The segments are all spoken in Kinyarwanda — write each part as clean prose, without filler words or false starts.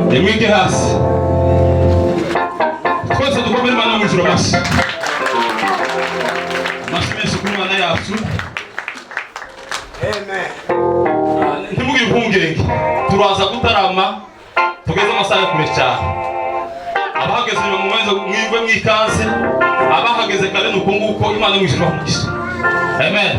Nimwige hasi. Twese dukomere Imana mu ijuru basi. Mashimeshe kuri Imana yacu. Amen. Ntimugire impungenge. Turaza gutarama tugeze amasaha yo kure cyane. Abahageze mu mwenzo mwigwe mwikaze. Abahageze kare nuko nguko Imana mu ijuru bamugisha. Amen.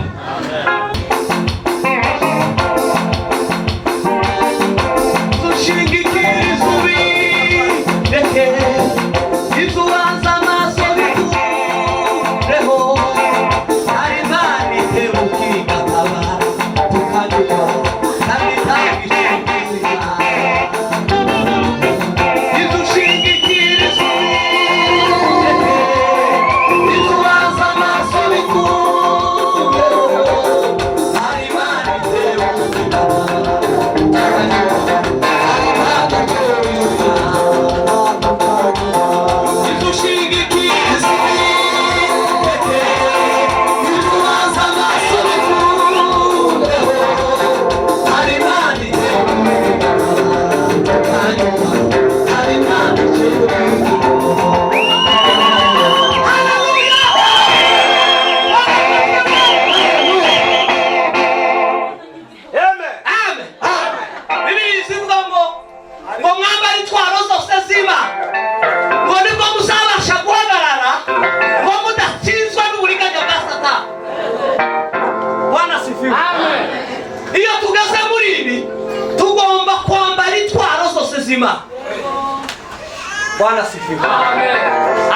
Bwana sifiwe. Amen.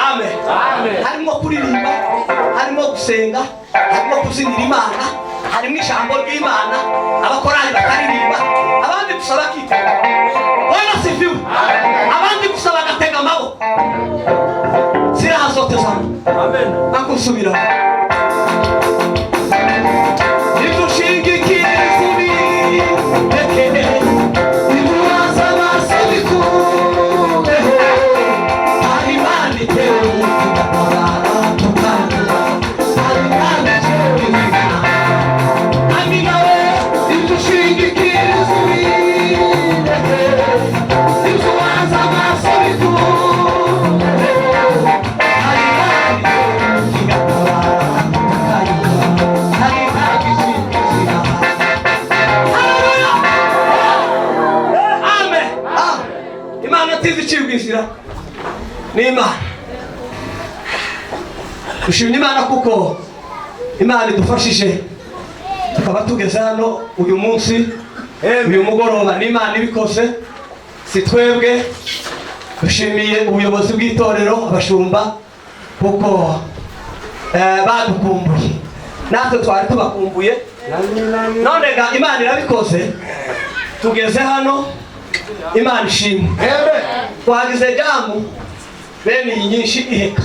Amen. Amen. Harimo kuririmba, harimo gusenga, harimo kuzinira Imana, harimo ijambo ry'Imana, abakorani bakaririmba, abandi gusaba kitega. Bwana sifiwe. Abandi gusaba gatega amaboko. Ziraha zote zangu. Amen. Nakusubira. Nima ushimye Imana kuko Imana idufashije tukaba tugeze hano uyu munsi uyu mugoroba n'Imana ibikoze si twebwe ushimiye ubuyobozi bw'itorero abashumba kuko badukumbuye natwe twari tubakumbuye none ga Imana irabikoze tugeze hano Imana ishimwe twagize jamu bene iyi nyinshi iheka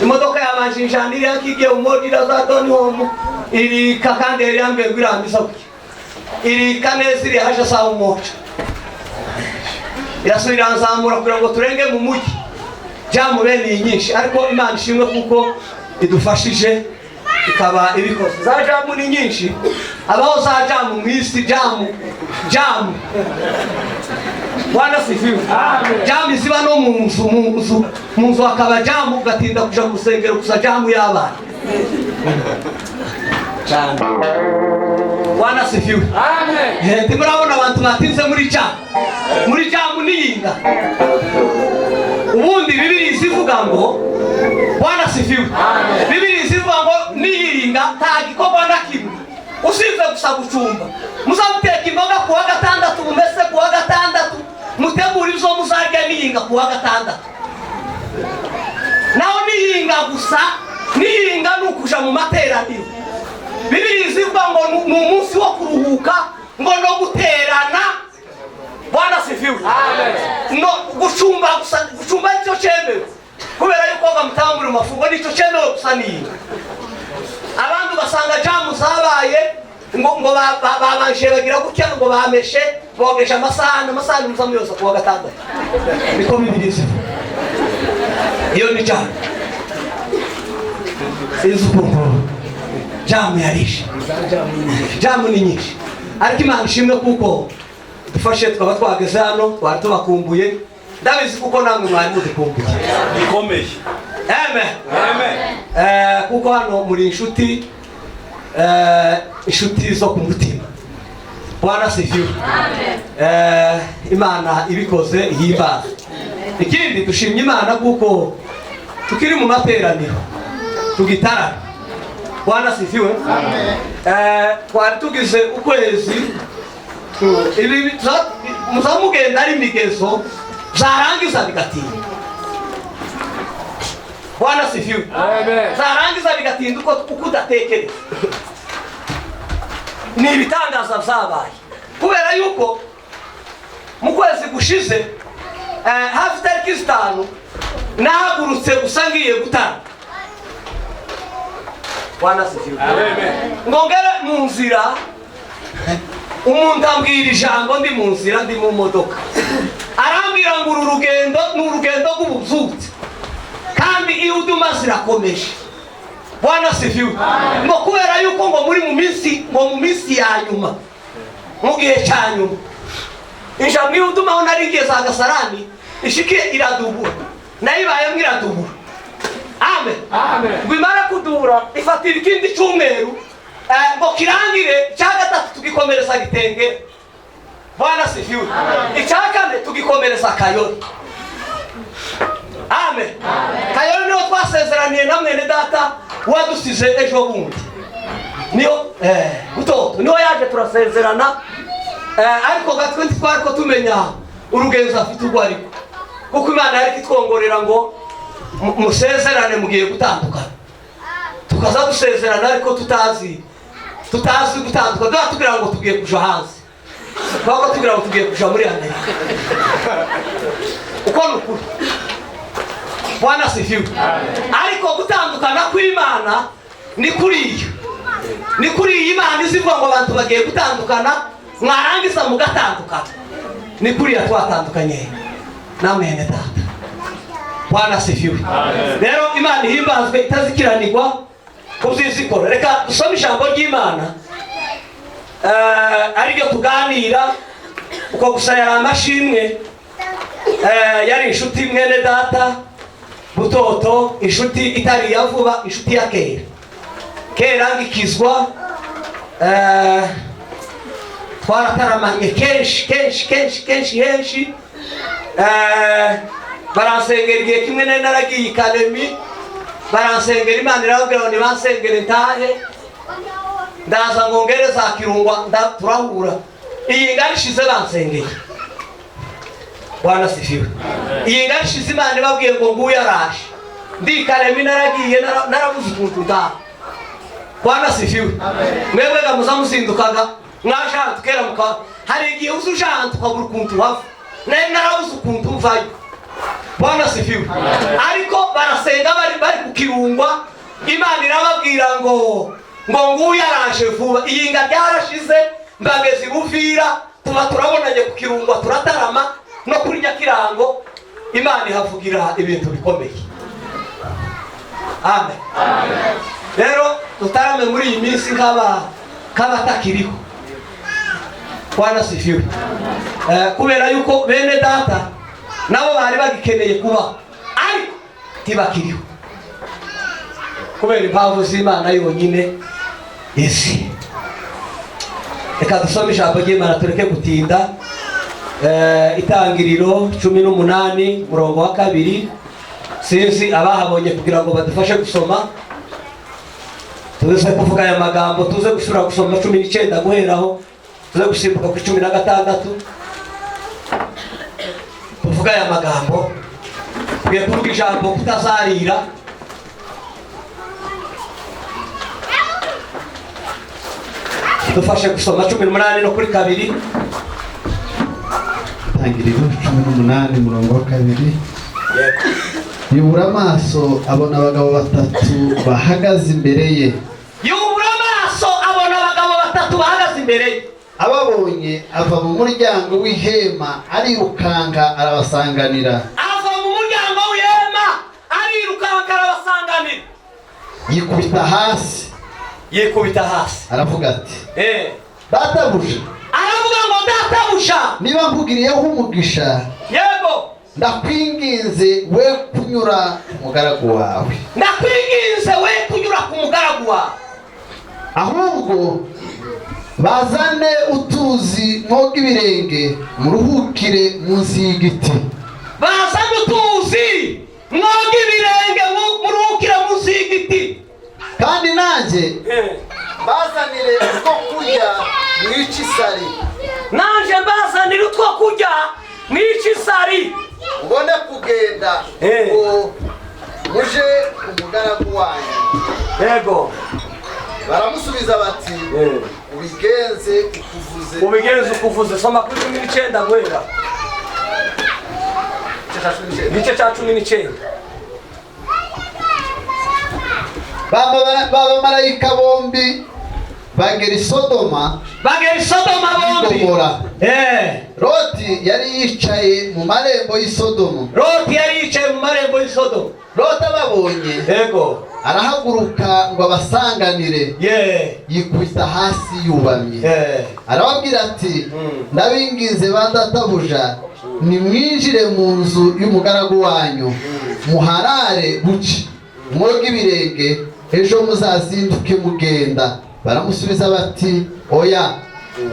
imodoka yabanjinjanira yakigiye umodira za Doni Home iri kakande yari yambye gwirambisa kuki iri kanezi iri haje saa umoja irasubira nzamura kugira ngo turenge mu mujyi jamu bene iyi nyinshi ariko Imana ishimwe kuko idufashije ikaba ibikoze za jamu ni nyinshi abaho za jamu mwisi jamu Bwana sifiwe. Jamu ziba no mu nzu akaba jamu gatinda kuja gusengera gusa jamu y'abana. Bwana sifiwe. Amen. Ndimurabona abantu batinze muri jamu niyinga. Ubundi Bibiliya ivuga ngo Bwana sifiwe. Amen. Bibiliya ivuga ngo niyinga tagikorwa na kimwe. Usize gusa gucumba. Muzamuteka imboga kuwa gatandatu umese kuwa gatandatu. Mutegura izo muzarya niyinga kuwa gatandatu. Naho niyinga gusa niyinga nukuja mu materaniro. Bibiliya ivuga ngo ni umunsi wo kuruhuka ngo no guterana. Bwana sifiwe. Amen. No gucumba gusa gucumba nicyo cyemewe. Kubera yuko bamutanga muri mafungo nicyo cyemewe gusa niyinga. Abantu basanga jamu zabaye ngo babanje bagira gutya ngo bameshe bogesha amasahani muzamu yose kuwa gatandatu niko Bibiliya iyo ni jamu izuko jamu yarishe jamu ni nyinshi ariko Imana ishimwe kuko dufashe twaba twageze hano twari tubakumbuye ndabizi kuko namwe mwari mudukumbuye bikomeye. amen kuko hano muri inshuti inshuti zo ku mutima. Bwana sifiwe. Imana ibikoze ihimbaza. Ikindi dushimye Imana kuko tukiri mu materaniro tugitarana. Bwana sifiwe. Twari tugize ukwezi ibi muzamugenda ari migezo zarangiza bigatinda. Bwana sifiwe. Zarangiza bigatinda uko udatekereza. Ni ibitangaza byabaye kubera yuko mu kwezi gushize hafi tariki 5 nahagurutse gusa ngiye gutanga. Bwana sifiwe. Ngongere mu nzira umuntu ambwira ijambo ndi mu nzira ndi mu modoka arambwira ngo uru rugendo ni urugendo rw'ububyutse kandi ihuduma zirakomeje. Bwana sifiwe. Ngo kubera yuko ngo muri mu minsi ya nyuma mu gihe cya nyuma ijambo ihuduma ho narigeze agasarani ishikiye iradubura nayibaye mwiradubura. Amen. Gwimara kudura ifatira ikindi cyumweru ngo kirangire cya gatatu tugikomereza Gitenge. Bwana sifiwe. Icyakane tugikomereza Kayoli. Amen. Kayoli niho twasezeraniye na mwene data wadusize ejo bundi. Niyo butoto niho yaje turasezerana ariko gatwe ntitwari ko tumenya urugenzo afite urwo ariko kuko Imana yari kitwongorera ngo musezerane mugiye gutandukana. Tukaza dusezerana ariko tutazi gutandukana. Tubwira ngo tugiye kuja hanze. Bako tubwira ngo tugiye kuja muri Amerika. Uko nukuri. Bwana sifiwe. Ariko gutandukana kw'Imana ni kuriyo. Ni kuri Imana izivuga ngo abantu bagiye gutandukana mwarangiza mugatandukana. Ni kuri twatandukanye na mwene data. Bwana sifiwe. Rero Imana ihimbazwe itazikiranirwa kubyizikora. Reka dusome ijambo ry'Imana ari ryo tuganira uko gusa yari amashimwe yari inshuti mwene data butoto, inshuti itari ya vuba, inshuti ya kera ngikizwa twarataramanye kenshi baransengera igihe kimwe naragiye Academy baransengera Imana irababwira ngo nibansengere ntahe ndaza ngongere za Kirungwa turahura iyi ngarishize bansengeye. Bwana sifiwe. Iyi ngarishize Imana ibabwiye ngo nguye araje ndi Academy naragiye narabuze ukuntu nda. Bwana sifiwe. Mwebwe gamuza muzindukaga mwashaka tukera muka hari igihe uzushaka tukabura ukuntu wava narabuze ukuntu uvayo. Bwana sifiwe. Ariko barasenga bari ku Kirungwa Imana irababwira ngo nguye araje vuba. Iyi nga byarashize mbageze Buvira tuba turabonanye ku Kirungwa turatarama no kuri Nyakirango Imana ihavugira ibintu bikomeye. Amen. Rero tutarame muri iyi minsi nk'abatakiriho. Bwana sifiwe. Kubera yuko bene data nabo bari bagikeneye kuba ariko tibakiriho kubera impamvu z'Imana yonyine isi. Reka dusome ijambo ry'Imana tureke gutinda. Itangiriro 18 murongo wa 2. Sinzi abahabonye kugira ngo badufashe gusoma. Tuze kuvuga aya magambo, tuze gusura gusoma 19 guheraho, tuze gusimbuka ku 16. Tuvuga aya magambo, tugiye kuvuga ijambo kutazarira. Dufashe gusoma 18 no kuri 2. Itangiriro 18 murongo wa 2. Yubura amaso abona abagabo batatu bahagaze imbere ye. Yubura amaso abona abagabo batatu bahagaze imbere ye. Ababonye ava mu muryango w'ihema arirukanga arabasanganira. Ava mu muryango w'ihema arirukanga arabasanganira. Yikubita hasi. Aravuga ati, databuja. Aravuga ngo databuja niba nkugiriyeho umugisha yego ndakwinginze we kunyura ku mugaragu wawe, ndakwinginze we kunyura ku mugaragu wawe, ahubwo bazane utuzi mwoga ibirenge muruhukire munsi y'igiti. bazane utuzi mwoga ibirenge muruhukire munsi y'igiti. Kandi nanjye bazanire utwo kurya mwice isari, nanjye mbazanire utwo kurya mwice isari, mbone kugenda ngo muje ku mugaragu wanyu. yego Baramusubiza bati ubigenze ukuvuze. Soma kuri 19 gwera igice cya 19. Babamarayika bombi bagera i Sodoma bombi. Loti yari yicaye mu marembo y'i Sodoma. Loti ababonye yego arahaguruka ngo abasanganire, yikubita hasi yubamye, arababwira ati ndabinginze ba databuja nimwinjire mu nzu y'umugaragu wanyu muharare buce mwoga ibirenge ejo muzazinduke mugenda. Baramusubiza bati oya,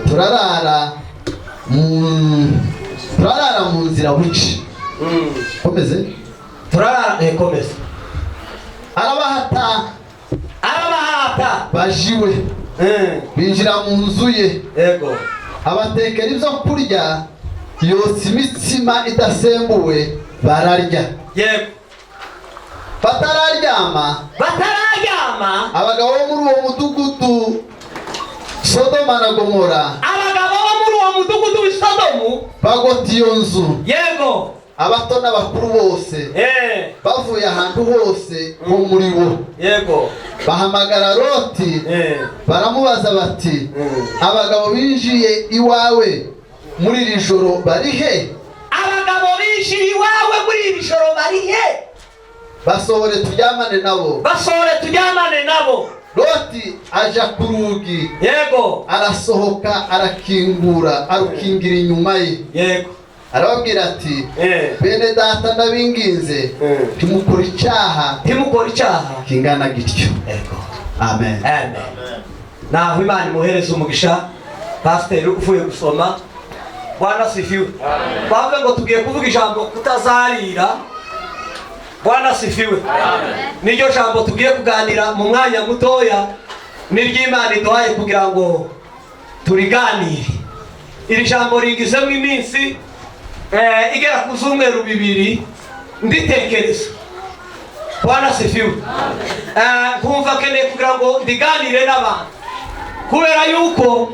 turarara mu nzira buce. Komeze komeza. arabahata bajiwe binjira mu nzu ye, yego abatekera ibyo kurya, yotsa imitsima idasembuwe bararya. yego batararyama abagabo bo muri uwo mudugudu Sodoma na Gomora, bagota iyo nzu, yego abato n'abakuru bose bavuye ahantu hose ho muri bo, yego bahamagara Loti baramubaza bati abagabo binjiye iwawe muri iri joro bari he? Basohore tujyamane nabo. Loti aja ku rugi, yego arasohoka arukingira inyuma ye, yego arababwira ati bene data ndabinginze timukora icyaha kingana gityo. Amen. Naho Imana imuhereza umugisha. Pasiteri uvuye gusoma, Bwana sifiwe. Bavuga ngo tugiye kuvuga ijambo kutazarira. Bwana sifiwe. Niryo jambo tugiye kuganira mu mwanya mutoya, n'iry'Imana iduhaye kugira ngo turiganire. Iri jambo rigizemo iminsi igera ku zumweru 2 nditekereza. Bwana sifiwe. Kumva keneye kugira ngo ndiganire n'abantu, kubera yuko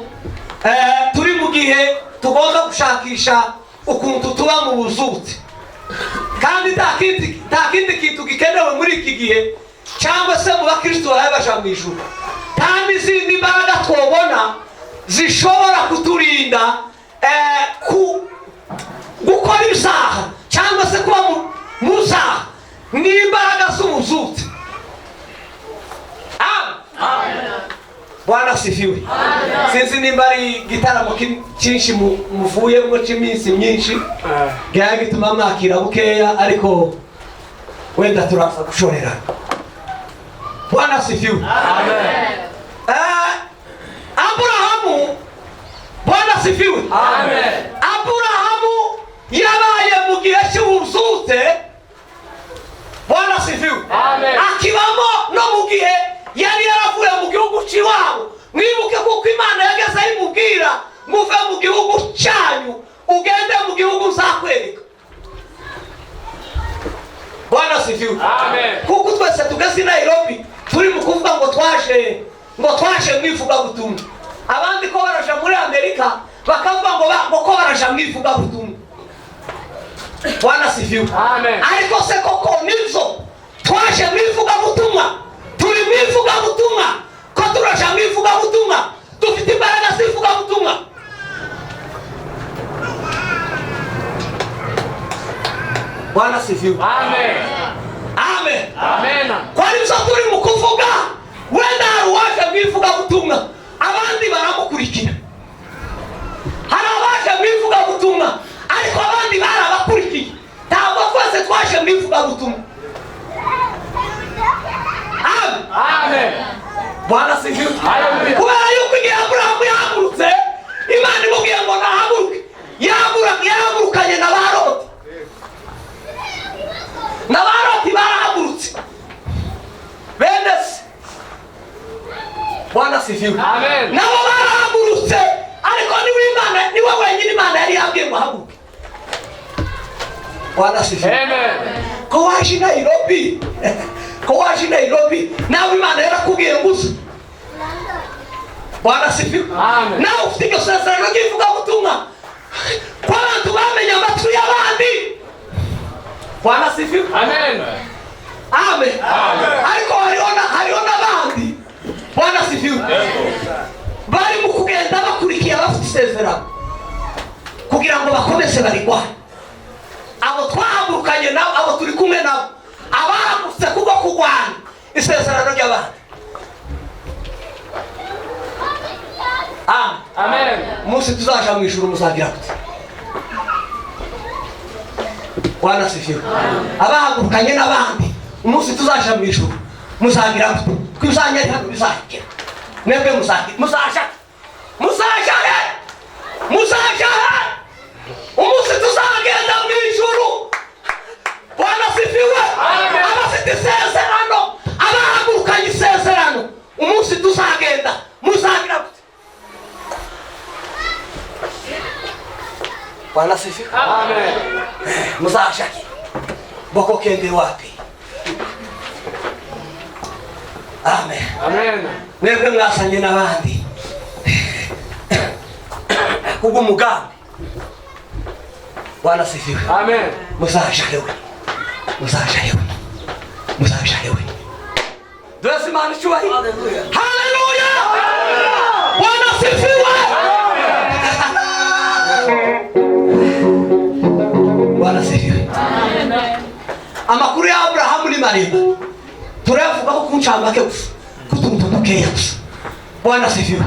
turi mu gihe tugomba gushakisha ukuntu tuba mu buzutse, kandi nta kindi kintu gikenewe muri iki gihe cyangwa se mu bakristo baje mu ijuru, kandi izindi mbaraga twobona zishobora kuturinda gukora ibyaha cyangwa se kuba mu byaha n'imbaraga z'ubuzutse. Bwana sifiwe. Sinzi nimba ari igitaramo cyinshi muvuyemo cy'iminsi myinshi gaya gituma mwakira bukeya, ariko wenda turaza gushorera. Bwana sifiwe. Aburahamu, Bwana sifiwe. Aburahamu yabaye mu gihe cy'ubuzutse. Bwana sifiwe. Akibamo no mu gihe yari yaravuye mu gihugu cy'iwabo. Mwibuke kuko Imana yageze ayimubwira muve mu gihugu cyanyu ugende mu gihugu nzakwereka. Bwana sifiwe. Kuko twese tugeze i Nairobi turi mu kuvuga ngo twaje mwivuga butumwa. Abandi ko baraja muri Amerika bakavuga ngo ko baraja mwivuga butumwa. Bwana sifiwe. Ariko se koko nizo twaje mwivuga butumwa, turi mwivuga butumwa, ko turaja mwivuga butumwa, dufite imbaraga zivuga butumwa. Bwana sifiwe. Amen. Kwa nibyo turi mu kuvuga, wenda hari uwaje mwivuga butumwa abandi baramukurikira, hari abaje twaje mwivuga butumwa. Amen. Bwana sifiwe. Kubera yuko igihe Aburahamu yahagurutse, Imana imubwiye ngo nahaguruke. Yahagurukanye na Baroti. Na Baroti barahagurutse. Bene se. Bwana sifiwe. Nabo barahagurutse, ariko niwe wenyine Imana yari yabwiye ngo ahaguruke. Bwana sifiwe. Ko waje Nairobi. Ko waje Nairobi, nawe Imana yarakubwiye ngo uze. Bwana sifiwe. Nawe ufite iryo sezerano ry'ivuga butumwa ko abantu bamenye amatwi y'abandi. Bwana sifiwe. Amen. Ariko hariho n'abandi. Bwana sifiwe. Bari mu kugenda bakurikiye abafite isezerano kugira ngo bakomeze barigwane. Abo twahagurukanye nabo, abo turi kumwe nabo, abahagurutse kubwo kurwana isezerano ry'abandi. Amen. Umunsi tuzaja mu ijuru muzagira gute? Bwana sifiwe. Abahagurukanye n'abandi, umunsi tuzaja mu ijuru muzagira gute? Twizanye hano bizagira. Mwebwe muzaja. Umunsi tuzagenda mu ijuru. Bwana sifiwe. Abafite isezerano, abahagurukanye isezerano, umunsi tuzagenda muzagira gute? Bwana sifiwe. Muzaja boko kende wapi? Amen. Mwebwe mwasanye n'abandi kubwo umugambi. Bwana sifiwe. Muzaja lewe. Duheze Imana icyubahiro. Haleluya. Bwana sifiwe. Bwana sifiwe. Amakuru ya Aburahamu ni maremare, turayavugaho ku ncamake gusa, kutuntu dukeya gusa. Bwana sifiwe.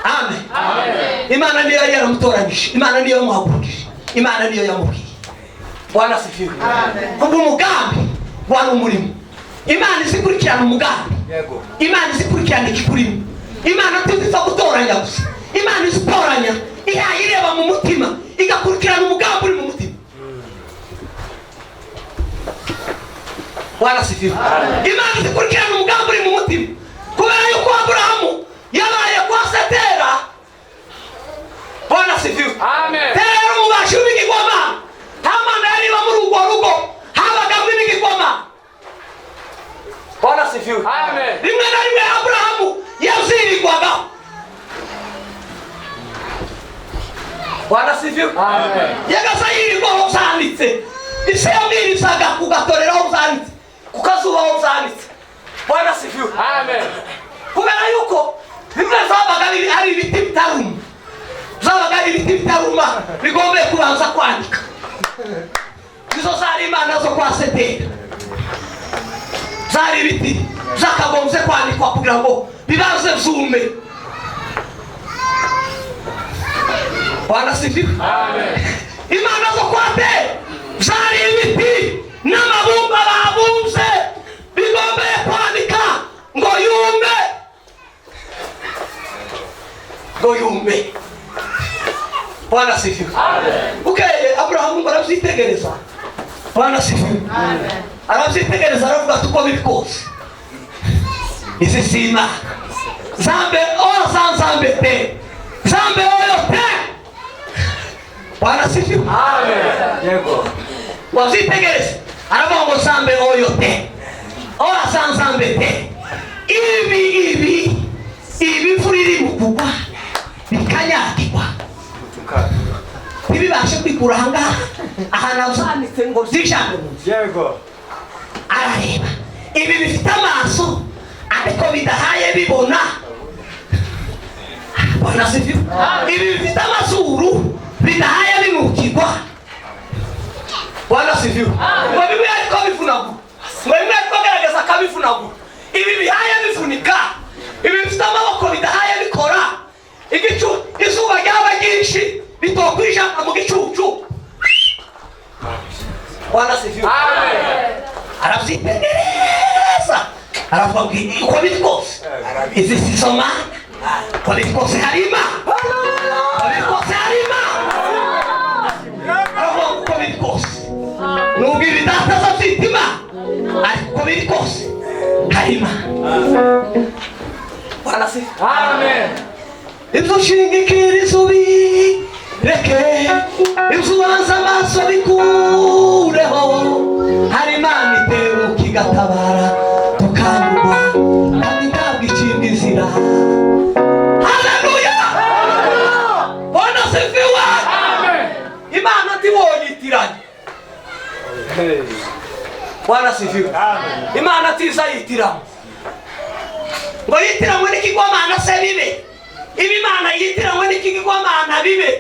Amen. Imana niyo yari yaramutoranyije, Imana niyo yamuhagurukije, Imana niyo yamubwiye. Bwana sifiwe. Kubwo umugambi wari umurimo. Imana izikurikirana umugambi. Imana izikurikirana ikikurimo. Imana ntizipfa gutoranya gusa, Imana izitoranya ireba mu mutima, igakurikirana umugambi uri mu mutima. Bwana sifiwe. Imana izikurikirana umugambi uri mu mutima. Kubera yuko Aburahamu yabaye kwa Setera. Bwana sifiwe. Tera umubashi w'ibigirwamana. Nta mana yari iba muri urwo rugo, habagamo ibigirwamana. Bwana sifiwe. Rimwe na rimwe Aburahamu yazirirwagaho. Bwana sifiwe. Yagasa yirirwaho byanditse. Ise yamwirizaga kugatoreraho byanditse, kukazubaho byanditse. Bwana sifiwe. Kubera yuko rimwe zabaga ari ibiti bitaruma, bigombeye kubanza kwandika. Izo zari imana zo kwa Setera, zari ibiti zakagombye kwandikwa kugira ngo bibanze byume. Bwana sifiwe. Imana zo kwa Setera zari ibiti n'amabumba babumze, bigombeye kwandika ngo yume. Bwana sifiwe. Ukeye Aburahamu arabyitegereza. Bwana sifiwe. Arabyitegereza aravuga tuko biri kose. Isi sima. Zambe te. Zambe oyo te. Bwana sifiwe. Yego. Wabyitegereza aravuga ngo zambe oyo te. Zambe te. Ibi furiri mukugwa bikanyagirwa. Ntibibashe kwikura ahangaha, ahantu uzanditse ngo zijane mu nzu. Yego. Arareba ibi bifite amaso ariko bidahaye bibona. Bwana sifiwe. Ibi bifite amazuru bidahaye binukirwa. Bwana sifiwe. Ngo bibi ariko bifunagura, ngo bimwe ariko garagaza kabifunagura. Ibi bihaye bifunika, ibi bifite amaboko bidahaye bikora. Izuba ryaba ryinshi bitokwisha mu gicucu. Bwana asifiwe. Amen. Arabyitegereza aravuga ngo uko biri kose izi sizo mana, uko biri kose hari Imana, uko biri kose hari Imana. Aravuga ngo uko biri kose nubwo ibidataza afite Imana, ariko uko biri kose hari Imana. Bwana asifiwe. Amen. Ibyo ushingikiriza ubireke, ibyo ubanza amaso bikureho, hari Imana itebuka igatabara tukanyurwa kandi ntabwo icibwa inzira. Haleluya. Bwana asifiwe. Imana ntiwoyitiranye. Bwana asifiwe. Imana ntizayitiramo ngo yitiranywe n'ikigwamana se bibe, ibi Imana yitiranywe n'ikigwamana bibe.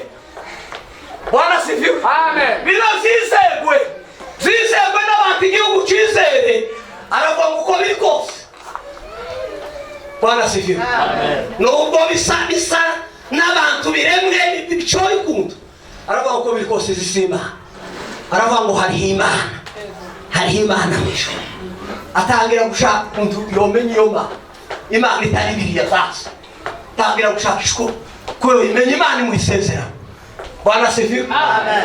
Bwana asifiwe. Amen. Biba zizegwe n'abantu igihugu cyizere. Aravuga ngo uko biri kose. Bwana asifiwe. Amen. Nubwo bisa n'abantu biremwe bicoye ukuntu, aravuga ngo uko biri kose zisima. Aravuga ngo hariho Imana mwisho. Atangira gushaka ukuntu yomenya iyo Imana itari biriya zazo. Tangira gushaka ishko ko imenya Imana mu isezerano. Bwana asifiwe.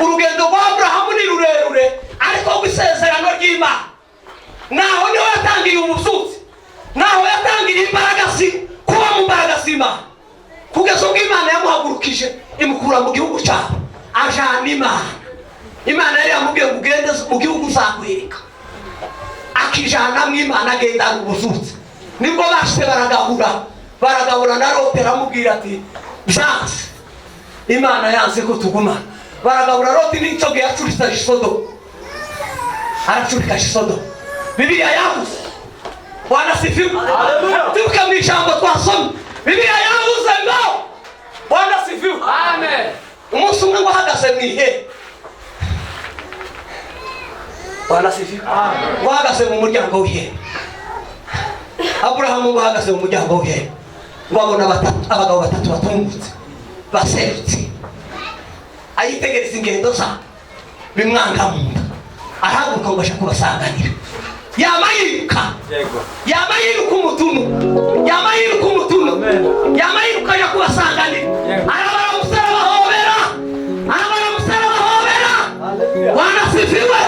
Urugendo rwa Abrahamu ni rurerure, ariko gusezerano ry'Imana naho niho yatangiye ubusuzi, naho yatangiye imbaraga kuba mu mbaraga z'Imana, kugeza ubwo Imana yamuhagurukije imukura mu gihugu cyabo ajana Imana yari yamubwiye ngo ugende mu gihugu uzakwereka, akijana mu Imana agendana ubusuzi. Nibwo bashyize baragabura na Loti aramubwira ati byanze, Imana yanze ko tugumana. Baragabura Loti n'icyo gihe yacuritse Sodomu, aracurika Sodomu. Bibiliya yavuze. Bwana asifiwe. Tuvuge mu ijambo twasomye, Bibiliya yavuze ngo Bwana asifiwe. Amen. Umunsi umwe ngo ahagaze mu ihema. Bwana asifiwe. Amen. Ngo ahagaze mu muryango w'ihema. Abrahamu ngo ahagaze mu muryango w'ihema, ngo abona abagabo batatu batungutse baserutse, ayitegereza ingendo zabo bimwanga mu nda, arahaguruka ngo ashaka kubasanganira. Yama yiruka umutuno, yama yiruka ajya kubasanganira. Arabara umusaraba hobera. Bwana asifiwe.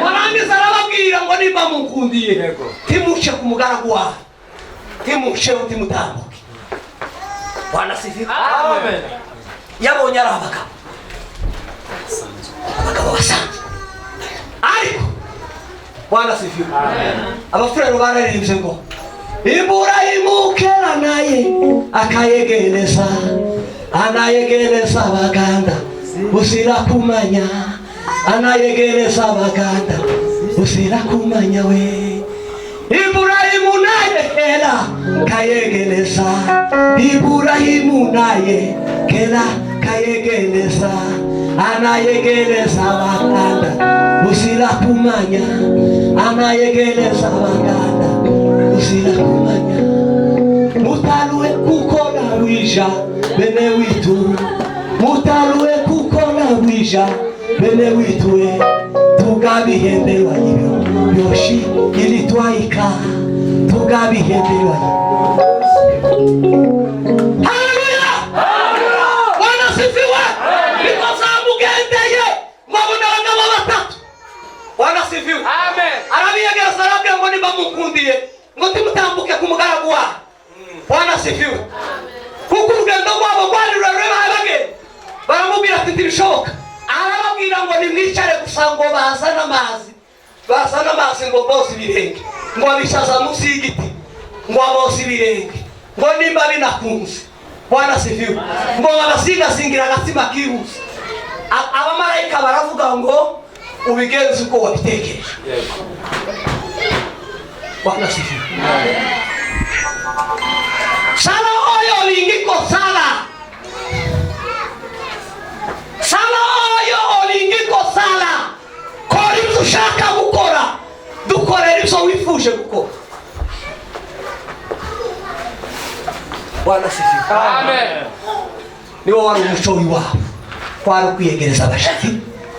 Warangiza arababwira ngo nimba munkundiye timuce ku mugaragu wawe, timuce utimutambuke. Bwana asifiwe. Amen. Yabonye ari abagabo basanzwe, ariko Bwana asifiwe. Abafurero bararirimbye ngo Iburahimu kera naye akayegereza, anayegereza abaganda usira kumanya, anayegereza abaganda usira kumanya we. Iburahimu naye kera kayegereza, Iburahimu naye kera kayegereza, anayegereza abaganda usira kumanya, anayegereza abaganda usira kumanya. Mutaluwe kukona wija bene witu, mutaluwe kukona wija bene witwe, tugabihenderwa ibyo yoshi ilitwaika, tugabihenderwa. Haleluya. Bwana sifiwe. Bikoza mugendeye mwabona abagabo batatu. Bwana sifiwe. Amen. Arabiyegereza arabwira ngo nimba mukundiye ngo timutambuke ku mugaragu wa. Bwana sifiwe. Kuko urugendo rwabo rwari rurerure bagenda, baramubwira ati ntibishoboka. Arababwira ngo nimwicare gusa ngo bazane amazi ngo bose ibirenge, ngo abishaza munsi y'igiti ngo bose ibirenge, ngo nimba binakunze. Bwana sifiwe. Ngo babasigasingira agatima kihuse. Abamarayika baravuga ngo ubigenze uko wabitekereje. Bwana sifiwe. Sala oyo lingiko sala. Sala oyo lingiko sala. Kora ibyo ushaka gukora, dukorera ibyo wifuje gukora. Bwana sifiwe. Amen. Niwo wari umuco w'iwabo, kwari kwiyegereza abashitsi,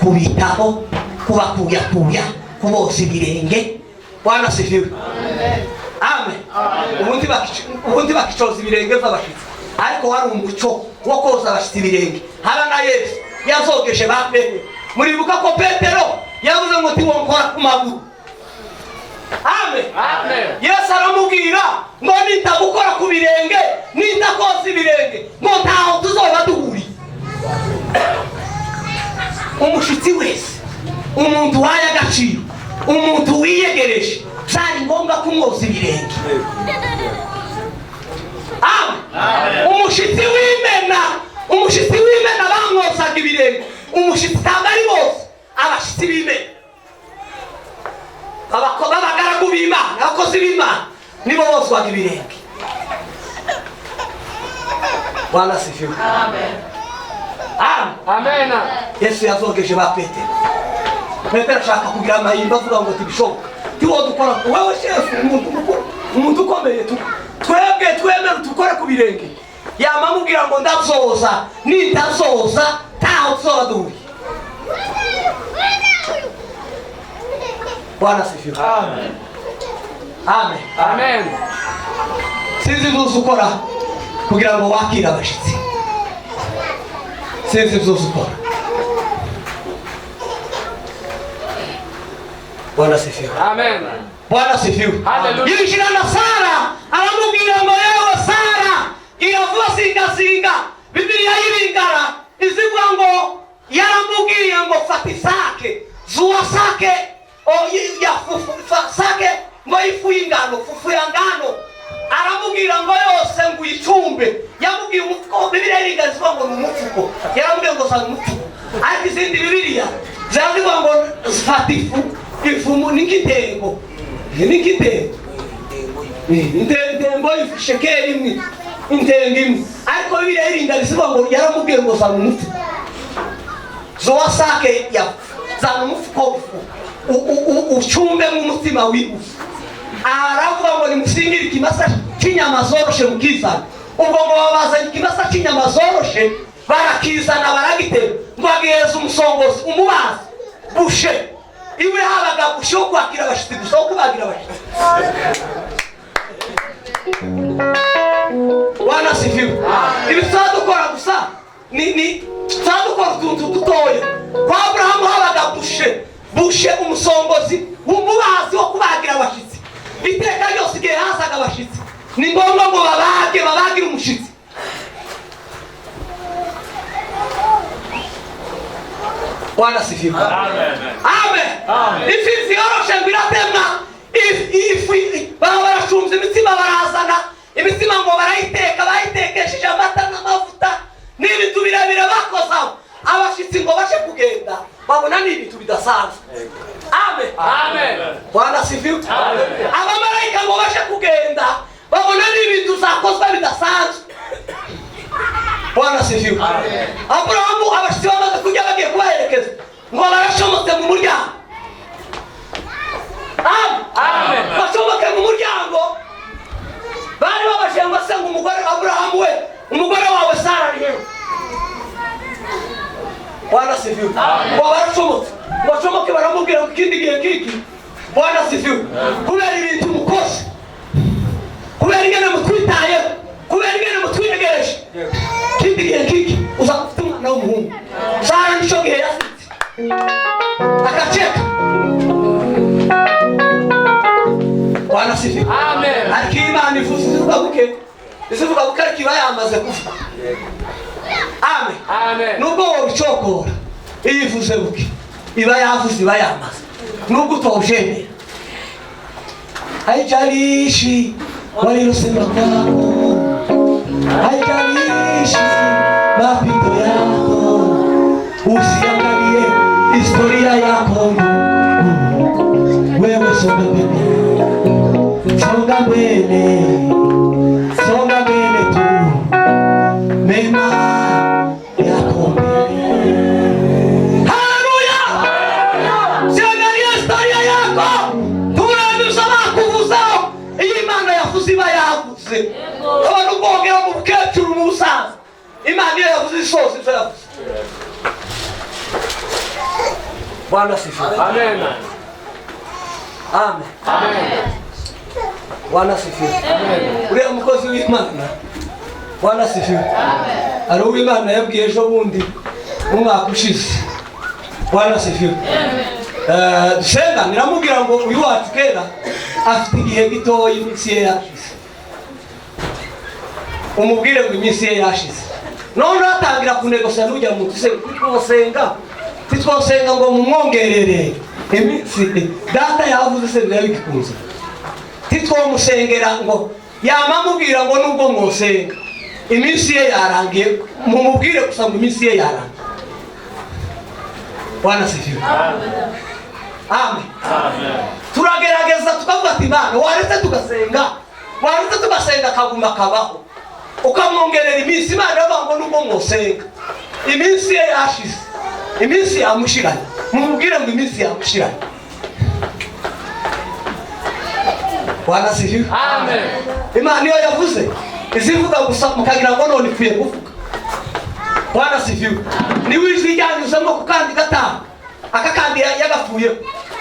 kubitaho, kubakuyakuya kubosa ibirenge. Bwana sifiwe. Amen. Ubundi bakicoza ibirenge by'abashitsi, ariko wari umuco wo koza abashitsi ibirenge. Haba na Yesu yazogeshe ba Petero. Muribuka ko Petero yavuze ngo tiwonkora ku maguru. Amen. Yesu aramubwira ngo nitagukora ku birenge, nitakoza ibirenge, ngo ntaho tuzoba duhuriye. Umushitsi wese, umuntu waye agaciro, umuntu wiyegereje, byari ngombwa kumwoza ibirenge. Umushitsi w'Imena bamwozaga ibirenge. Umushitsi ntabwo ari bose abashitsi b'Imena, abagaragu b'Imana, abakozi b'Imana nibo bozwaga ibirenge. Bwana sifiwe. Amen. Yesu yazogeje ba Petero. Petero ashaka kugira amahirwe avuga ngo tibishoboka, tiwo dukora wewe shefu, umuntu ukomeye twemera tukora ku birenge. Yamamubwira ngo ndazoza, nitazoza taho tuzoba duhuriye. Bwana sifiwe. Amen. Sinzi byose ukora kugira ngo wakire abashitsi. Sinzi byose ukora. Bwana sifiwe. Bwana sifiwe. Yishira na Sara aramubwira ngo yewe Sara iravuga singa. Biblia yibingara izivuga ngo yaramubwiye ngo fata Isake zuwa sake ya fufu sake ngo ifu y'ingano, fufu ya ngano. Aramubwira ngo yose ngo icumbe. Yamubwiye umufuko. Biblia yibingara ngo umufuko. Yaramubwiye ngo sa umufuko. Ariko izindi Biblia zavuga ngo fata ifu n'igitengo. Intengo shekeri imwe, intengo imwe. Ariko Biblia yibingara izivuga ngo yaramubwiye ngo sa umufuko. Zuwa sake ya za umufuko uchumbe mu mutima w'ibufu. Aravuga ngo nimusingire ikimasa cy'inyama zoroshe mukizana. Ubwo ngo babazanye ikimasa cy'inyama zoroshe, barakizana baragitera, ngo ageze umusongozi umubaza bushe. Iwe habaga bushe wo kwakira abashitsi gusa, wo kubagira abashitsi. Bwana sifiwe. Ibi twadukora gusa ni twadukora utuntu dutoya. Kwa Abrahamu habaga bushe umusongozi umubazi wo kubagira abashitsi. Iteka ryose igihe hazaga abashitsi ni ngombwa ngo babagire umushitsi. Bwana sifiwe. Amen. Ifi yoroshe ngo iratemwa. Baba barashumze imitsima barazana imitsima ngo bayitekesheje amata n'amavuta n'ibintu birebire bakozaho. Abashitsi ngo bashe kugenda babona n'ibintu bidasanzwe. Amen. Bwana sifiwe. Abamarayika ngo bashe kugenda babona n'ibintu zakozwe bidasanzwe. Bwana sifiwe. Abrahamu abashitsi bamaze kujya bagiye kubaherekeza ngo barashomotse mu muryango. Amen. Bashoboke mu muryango bari babashenga se ngo umugore Abrahamu we umugore wawe Sara ari hehe. Bwana sifiwe. Barashomotse bashoboke baramubwira ngo ikindi gihe kiki. Bwana sifiwe. Kubera ibintu mukoze, kubera ingene mutwitaye, kubera ingene mutwiyegereje, ikindi gihe kiki uzafite umwana w'umuhungu. Sara nicyo gihe yasitse akaceka. Bwana sifiwe. Ariko Imana ivuze izivuga buke ariko iba yamaze kuvuga. Amen. Nubwo wabicokora iyo ivuze buke iba yavuze, iba yamaze. Nubwo utawushemera haijalishi walilosema kwako, haijalishi mapito yako, usiangalie historia yako. Wewe songa mbele tu, mema yako mbele. Haleluya. Siangalia historia yako, tunabisoma kuvuzao. Imana yavuze iba yavuze. Abantu bongera mu bukecuru musaza, Imana yavuze isose yavuze. Bwana sifiwe. Amen. Amen. Amen. Bwana sifiwe. Amen. Uriya mukozi w'Imana. Bwana sifiwe. Amen. Ari uw'Imana yabwiye ejo bundi mu mwaka ushize. Bwana sifiwe. Amen. Dusenga niramubwira ngo uyu wacu kera afite igihe gitoya iminsi ye yashize. Umubwire ngo iminsi ye yashize. None atangira kunegosya n'ujya mu titwosenga ngo mumwongerere iminsi. Data yavuze se birabikunze. Titwomusengera ngo yamamubwira ngo nubwo mwosenga iminsi ye yarangiye, mumubwire gusa ngo iminsi ye yarangiye. Bwana sifiwe. Amen. Turagerageza tukavuga ati Imana waretse tugasenga kaguma kabaho ukamwongerera iminsi. Imana yavuga ngo nubwo mwosenga iminsi ye yashize, iminsi yamushiranye, mumubwire ngo iminsi yamushiranye. Bwana sifiwe. Amen. Imana niyo yavuze izivuga gusa mukagira ngo none ikwiye kuvuga. Bwana sifiwe. Ni wijwi ryanyuzemo ku kandi gatanu akakandi yagapfuye.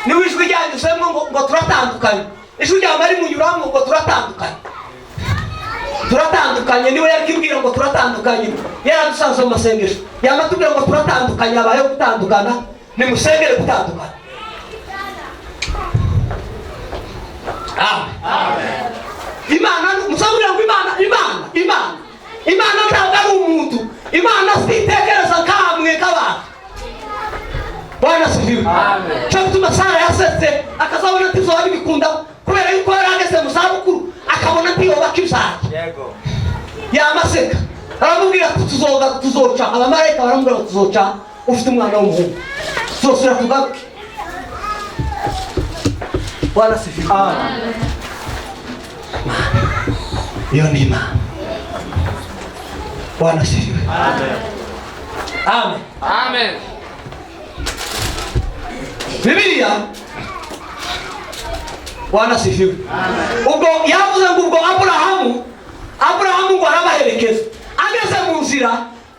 Ni wijwi ryanyuzemo ngo turatandukanye. Ijwi ryamari munyuramo ngo turatandukanye. Niwe yakibwira ngo turatandukanye. Yaradusanze mu masengesho yamatubwira ngo turatandukanye, abaye gutandukana nimusengere gutandukana. Amen. Imana musabura ngo Imana ntabwo ari umuntu. Imana sitekereza kamwe kabana. Bwana sifiwe. Amen. Cyo gituma Sara yasetse akazabona ati zoba bikunda kubera yuko yarageze mu zabukuru akabona ati yoba kibyara. Yego. Yamaseka aramubwira ati tuzoca. Abamarayika baramubwira ati tuzoca ufite umwana w'umuhungu. Tuzosura tugaruke. Bwana sifiwe. Amen. Iyo ni Imana. Bwana sifiwe. Amen. Amen. Amen. Bibiliya. Bwana sifiwe. Ubwo yavuze ngo ubwo Aburahamu ngo arabaherekeza. Ageze mu nzira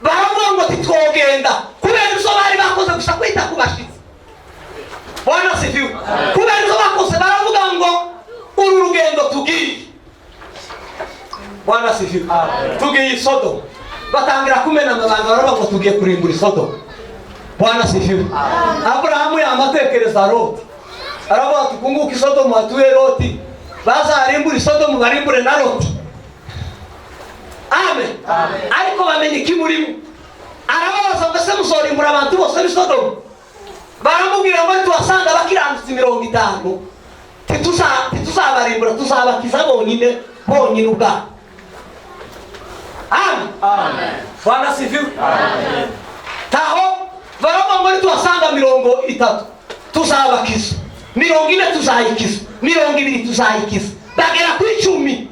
baravuga ngo titwogenda kubera izo bari bakoze gusa kwita ku bashitsi. Bwana sifiwe. Kubera izo bakoze baravuga ngo uru rugendo tugiye. Bwana sifiwe. Tugiye Sodomu. Batangira kumena amabanga baravuga ngo tugiye kurimbura Sodomu. Bwana sifiwe. Aburahamu yamatekereza Loti. Aravuga ati kunguka Sodomu hatuye Loti. Bazarimbura Sodomu barimbure na Loti. Amen. Ariko bamenye ikimurimo. Arababaza ngo se muzorimbura abantu bose b'i Sodomu. Baramubwira ngo tubasanga bakiranutse 50. Tituzabarimbura, tuzabakiza bonyine ubwabo. Amen. Bwana sifiwe. Taho baravuga ngo tubasanga 30 tuzabakiza, 40 tuzayikiza, 20 tuzayikiza. Bagera ku 10.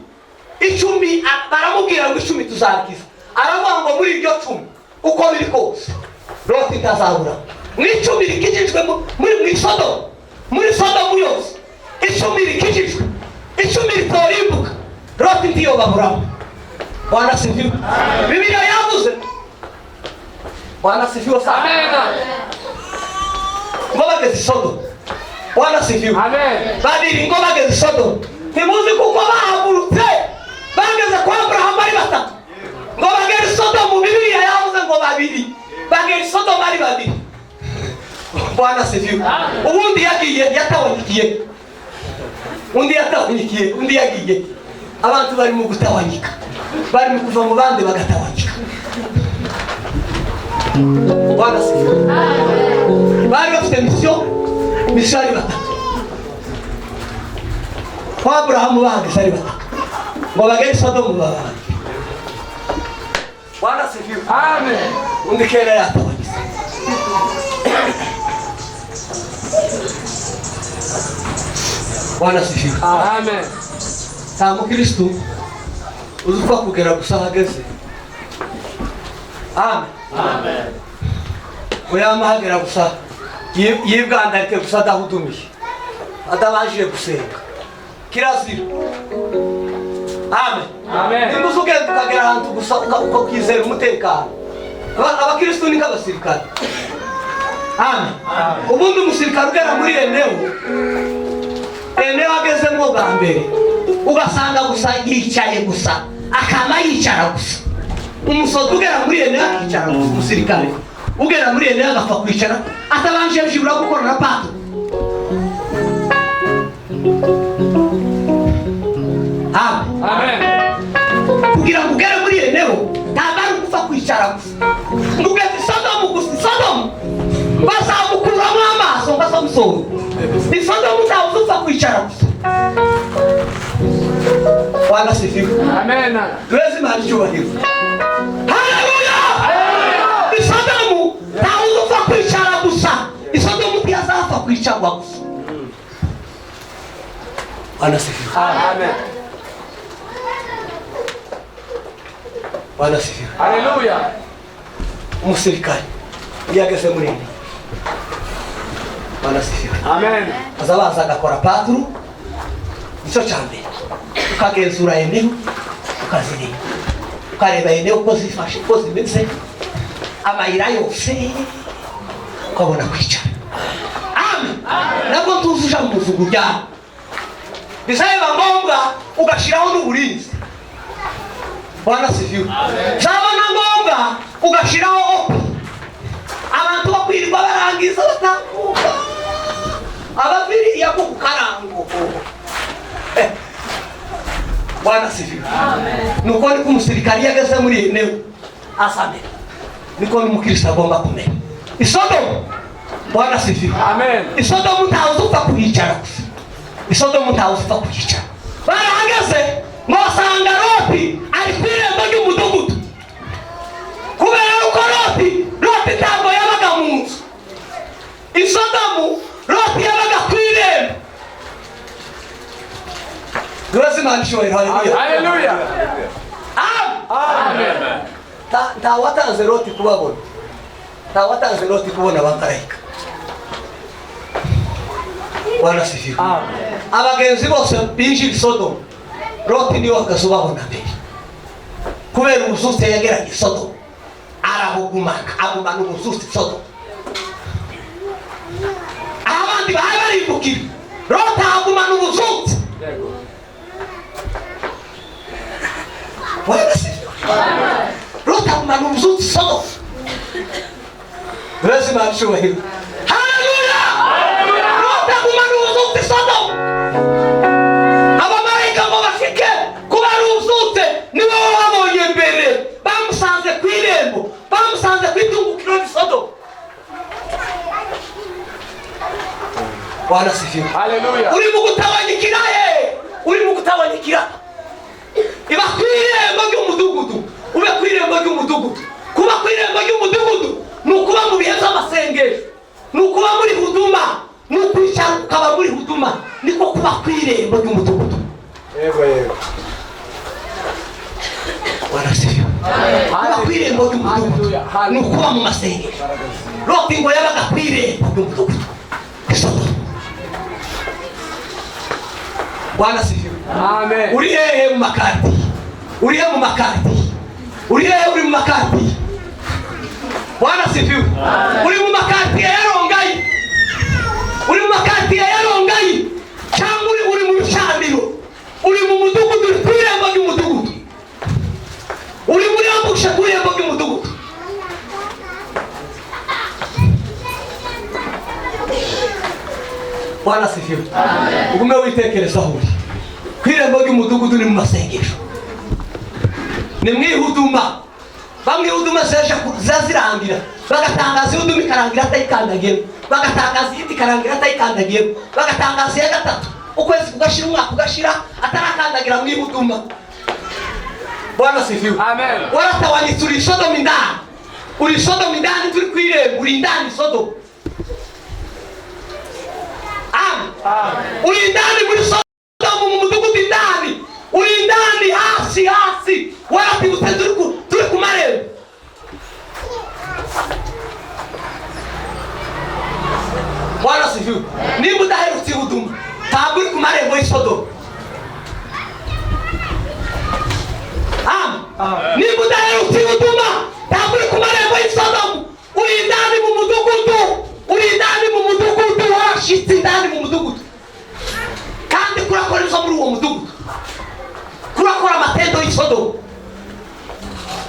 Baramubwira ngo 10 tuzakiza. Aravuga ngo muri ibyo 10 uko biri kose Loti ntazabura. Mu 10 rikijijwe muri Sodomu, muri Sodomu yose 10 rikijijwe, 10 ritorimbuka, Loti ntiyo baburaho. Bwana sifiwe. Bibiliya yavuze. Bwana sifiwe sana. Amen. Ngo bageze Sodomu. Bwana sifiwe. Amen. Babiri ngo bageze Sodomu. Ntimuzi kuko bahagurutse bageze kwa Aburahamu ari 3. Ngo bageze Sodomu. Bibiliya yavuze ngo babiri. Bageze Sodomu ari 2. Bwana sifiwe. Ubundi yagiye yatawanyikiye. Undi yagiye. Abantu bari mu gutawanyika. Bari mu kuva mu bandi bagatawanyika. Bwana sifiwe. Bari bafite misiyo ari 3. Kwa Aburahamu bahageze ari 3. Ngo bagere Sodomu babiri. Bwana sifiwe. Amen. Undi kera yatawanyise. Bwana sifiwe. Amen. Nta mukristo uzupfa kugera gusa hageze. Amen. Uyamahagera gusa yibwandarike gusa adahudumiye, adabashije gusenga. Kirazira. Amen. Nimuze ugenda ukagera ahantu gusa ukizera umutekano. Abakristo ni nk'abasirikare. amen. Ubundi umusirikare ugera muri Enewo agezemo bwa mbere ugasanga gusa yicaye gusa akaba yicara gusa. Umusozi ugera muri Enewo akicara gusa, umusirikare ugera muri Enewo agapfa kwicara atabanje byibura gukora na pato. Amen. Kugira ngo ugere muri Enewo ntabwo ari ugupfa kwicara gusa. Mugeze Sodomu gusa, Sodomu bazamukuramo amaso ngo asamusore. Ni Sodomu ntabwo upfa kwicara gusa. Bwana sifiwe. Amen. Tuwezi mahali cyubahiro. Haleluya. Ni Sodomu ntabwo upfa kwicara gusa. Ni Sodomu ntiyazapfa kwicarwa gusa. Bwana sifiwe. Amen. Bwana sifiwe. Haleluya. Umusirikare yageze muri Enewo. Bwana sifiwe. Amen. Azabaza agakora paturu. Nicyo cyambere. Ukagenzura Enewo, ukazireba. Ukareba Enewo uko zifashe, uko zimeze. Amayira yose ukabona kwicara. Amen. Nabwo tuzuja mu muvugo byawe. Bisaba ngombwa ugashiraho n'uburinzi. Bwana sifiwe. Zabona ngombwa ugashiraho opi. Abantu bakwirirwa barangiza batakuka. Abaviri yako kukarango. Bwana sifiwe. Nuko ni kumusirikari yageze muri Enewo asame. Niko n'umukristo agomba kumenya. Isodomu. Bwana sifiwe. Amen. Isodomu ntawuza kuhicara. Isodomu ntawuza kuhicara. Barahageze ngo basanga Loti ari ku irembo ry'umudugudu. Kubera yuko Loti ntabwo yabaga mu nzu. Isodomu Loti yabaga ku irembo. Turazimana ishoboye. Haleluya. Amen. Ntawatanze Loti kubabona. Ntawatanze Loti kubona abamarayika. Bwana sifiwe. Abagenzi bose binjira Sodomu, Loti niwe akazubabona mbere. Kubera ubusutse yageraga Sodomu, arahugumana, agumana ubusutse Sodomu. Abandi bari barimbukira, Loti agumana ubusutse. Bwana sifiwe. Loti agumana ubusutse Sodomu. Turazimana ishoboye. Haleluya. Loti agumana ubusutse Sodomu. Abamarayika ngo bafike kuba ari ubusutse nibo babonye mbere. Bamusanze ku irembo, bamusanze ku itungukiro ry'i Sodomu. Bwana sifiwe. Haleluya. Uri mu gutabanyikira uri mu gutabanyikira. Iba ku irembo ry'umudugudu, ube ku irembo ry'umudugudu. Kuba ku irembo ry'umudugudu ni ukuba mu bihe by'amasengesho, ni ukuba muri huduma, ni ukwicara ukaba muri huduma, niko kuba ku irembo ry'umudugudu. Yego. Bwana sifiwe. Kuba ku irembo ry'umudugudu ni ukuba mu masengesho. Loti ngo yabaga ku irembo ry'umudugudu. Bwana sifiwe. Amen. Uri hehe mu makati? Uri hehe mu makati? Uri hehe uri mu makati? Bwana sifiwe. Uri mu makati ya Rongai? Uri mu makati ya Rongai? Cyangwa uri mu Rucandiro? Uri mu mudugudu uri ku irembo ry'umudugudu? Uri muri ambusha ku irembo ry'umudugudu? Bwana sifiwe. Ugume witekerezaho uri ku irembo ry'umudugudu ni mu masengesho, ni mwihuduma. Bamwe huduma zazirangira bagatangaza ihuduma ikarangira atayikandagiyemo, bagatangaza iyindi ikarangira atayikandagiyemo, bagatangaza iya gatatu ukwezi kugashira, umwaka ugashira atarakandagira mu ihuduma. Bwana sifiwe. Amen. Waratawanyitse uri Sodomu indani, uri Sodomu indani, turi ku irembo uri indani Sodomu. Amen. Uri indani muri Sodomu mu mudugudu indani, uri indani hasi. Waratibutse turi ku marembo. Bwana sifiwe. Niba udaherutse ihuduma ntabwo uri ku marembo y'i Sodomu. Niba udaherutse ihuduma ntabwo uri ku marembo y'i Sodomu. Uri indani mu mudugudu,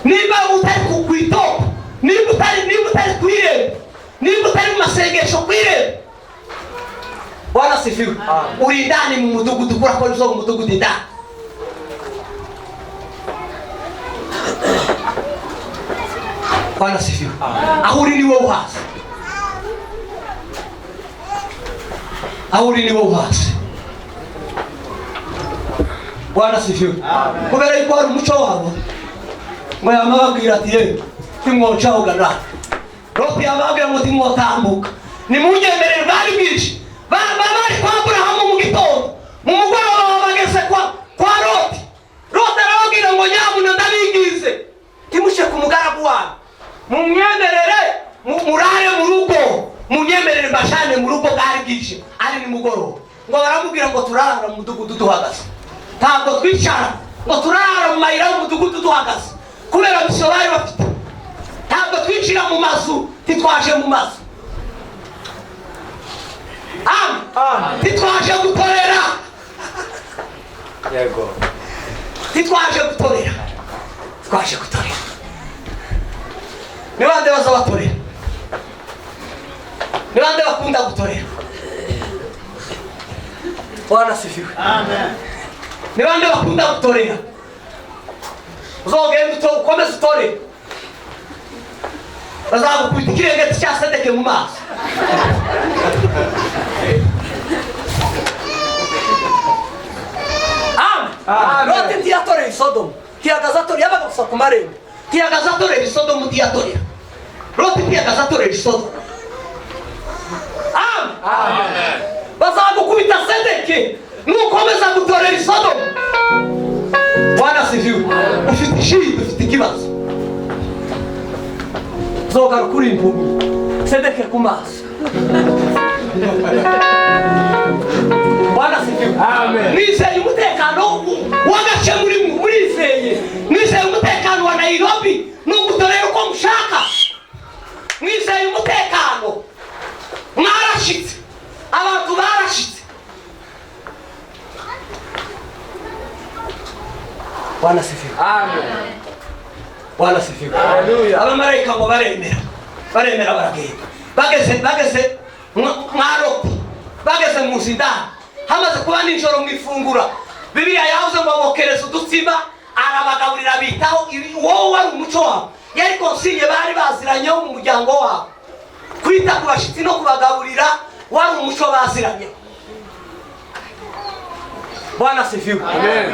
niba utari kukwitopa, niba utari kwireba, niba utari mu masengesho kwireba, Bwana sifiwe, uri ndani mu mudugudu, kurakora izo mu mudugudu ndani. Bwana sifiwe, aho uri ni wowe uhazi, aho uri ni wowe uhazi. Bwana sifiwe, kubera yuko hari umuco wabo ngo yamababwira ati yewe timwoca ugana Loti yamabwira ngo timwotambuka nimunyemerere bari bwinshi bari kwa Aburahamu mu gitondo mu mugoroba bageze kwa Loti. Loti arababwira ngo nyamuna ndabigize timushe ku mugaragu wanyu, mumwemerere murare mu rugo, munyemerere mbashane mu rugo bwari bwinshi ari ni mugoroba. Ngo baramubwira ngo turara mu mudugudu duhagaze, ntabwo twicara ngo turara mu mayira y'umudugudu duhagaze kubera misiyo bari bafite. Ntabwo twicira mu mazu, titwaje mu mazu. Titwaje gutorera, yego, titwaje gutorera, twaje gutorera. Ni bande baza batorera? Ni bande bakunda gutorera? Bwana sifiwe, amen. Ni bande bakunda gutorera? Uzogenda ukomeze utore, bazagukubita ikirenge cyasadeke mu maso. Loti ntiyatorera Sodomu, ntiyagaza atorera, yabaga gusa ku marembo, ntiyagaza atorera Sodomu, ntiyatorera. Loti ntiyagaza atorera Sodomu. Amen. Bazagukubita Sedeke nukomeza gutorera Sodomu. Bwana sifiwe, ufite ishida, ufite ikibazo, zogaruka uri impumyi, Sedeke ku maso. Bwana sifiwe, amen. Nizeye umutekano w'agace murizeye, nizeye umutekano wa Nairobi n'ugutorera uko mushaka, nizeye umutekano. Mwarashitse, abantu barashitse. Bwana sifiwe, amen. Bwana sifiwe, haleluya. Abamarayika ngo baremera baragenda, bageze mwaroti, bageze mu zindani, hamaze kuba nijoro mwifungura. Bibiliya yavuze ngo abokereza udutsima arabagaburira bitaho. Wowe wari umuco wabo, yari konsinye bari baziranyeho mu muryango wabo, kwita ku bashitsi no kubagaburira wari umuco baziranyeho. Bwana sifiwe, amen.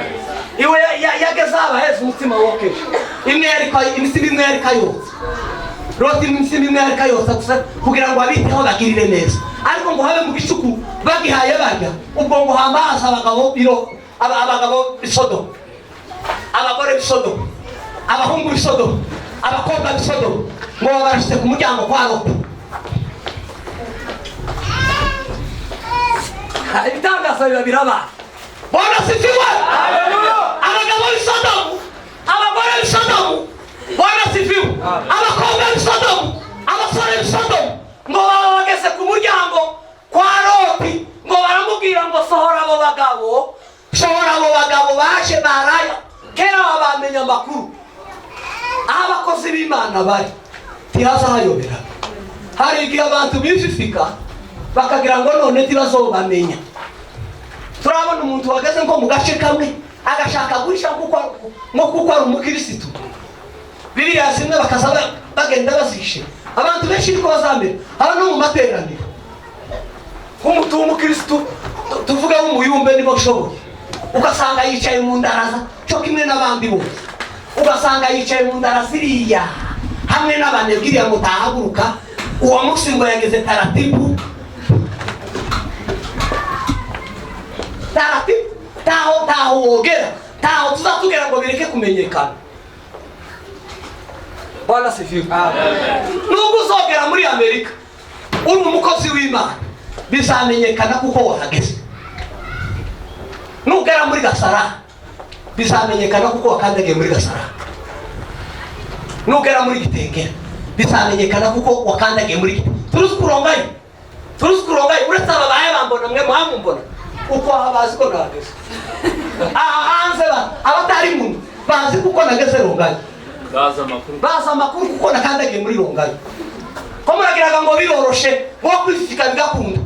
Iwe yageze abaheza umutima wokeje, imitima imwe yari kayotse. Loti imitima imwe yari kayotse gusa kugira ngo abiteho bagirire neza, ariko ngo habe mu gicuku bagihaye barya, ubwo ngo hamaza abagabo b'Isodomu, abagore b'Isodomu, abahungu b'Isodomu, abakobwa b'Isodomu, ngo barashyize ku muryango kwa Loti. Ibitangaza biba biraba. Bwana sifiwe, haleluya. Abagabo b'Isodomu, abagore b'Isodomu, Bwana sifiwe, abakobwa b'Isodomu, abasore b'Isodomu, ngo bageze ku muryango kwa Loti, ngo baramubwira ngo sohora abo bagabo, sohora abo bagabo baje baraya. Kera babamenya amakuru aho abakozi b'Imana bari, ntihaza hayobera. Hari igihe abantu bififika bakagira ngo none ntibazobamenya. Turabona umuntu wageze ngo mu gace kamwe agashaka guhisha kuko ari umukirisitu. Bibiliya zimwe bakaza bagenda bazishe abantu benshi, niko bazamera. Aba no mu materaniro nk'umuntu w'umukirisitu, tuvuge w'umuyumbe nibo ushoboye, ugasanga yicaye mu ndaraza cyo kimwe n'abandi bose, ugasanga yicaye mu ndaraza iriya hamwe n'abanebwiriya ngo tahaguruka. Uwo munsi ngo yageze taratibu, taho wogera, taho tuzatugera ngo bireke kumenyekana. Bwana sifiwe, amen. Nubwo uzogera muri Amerika uri umukozi w'Imana, bizamenyekana kuko wahageze. Nugera muri Gasara, bizamenyekana kuko wakandagiye muri Gasara. Nugera muri Gitengera, bizamenyekana kuko wakandagiye muri Gitengera. Turuzi kurongaye, uretse ababaye bambona mwe muhamumbona uko abazi ko nageze. Aha hanze abatari muntu bazi kuko nageze rongaye. baza amakuru kuko nakandagiye muri Rongayo ko muragiraga ngo biroroshe ngo kwifika bigakunda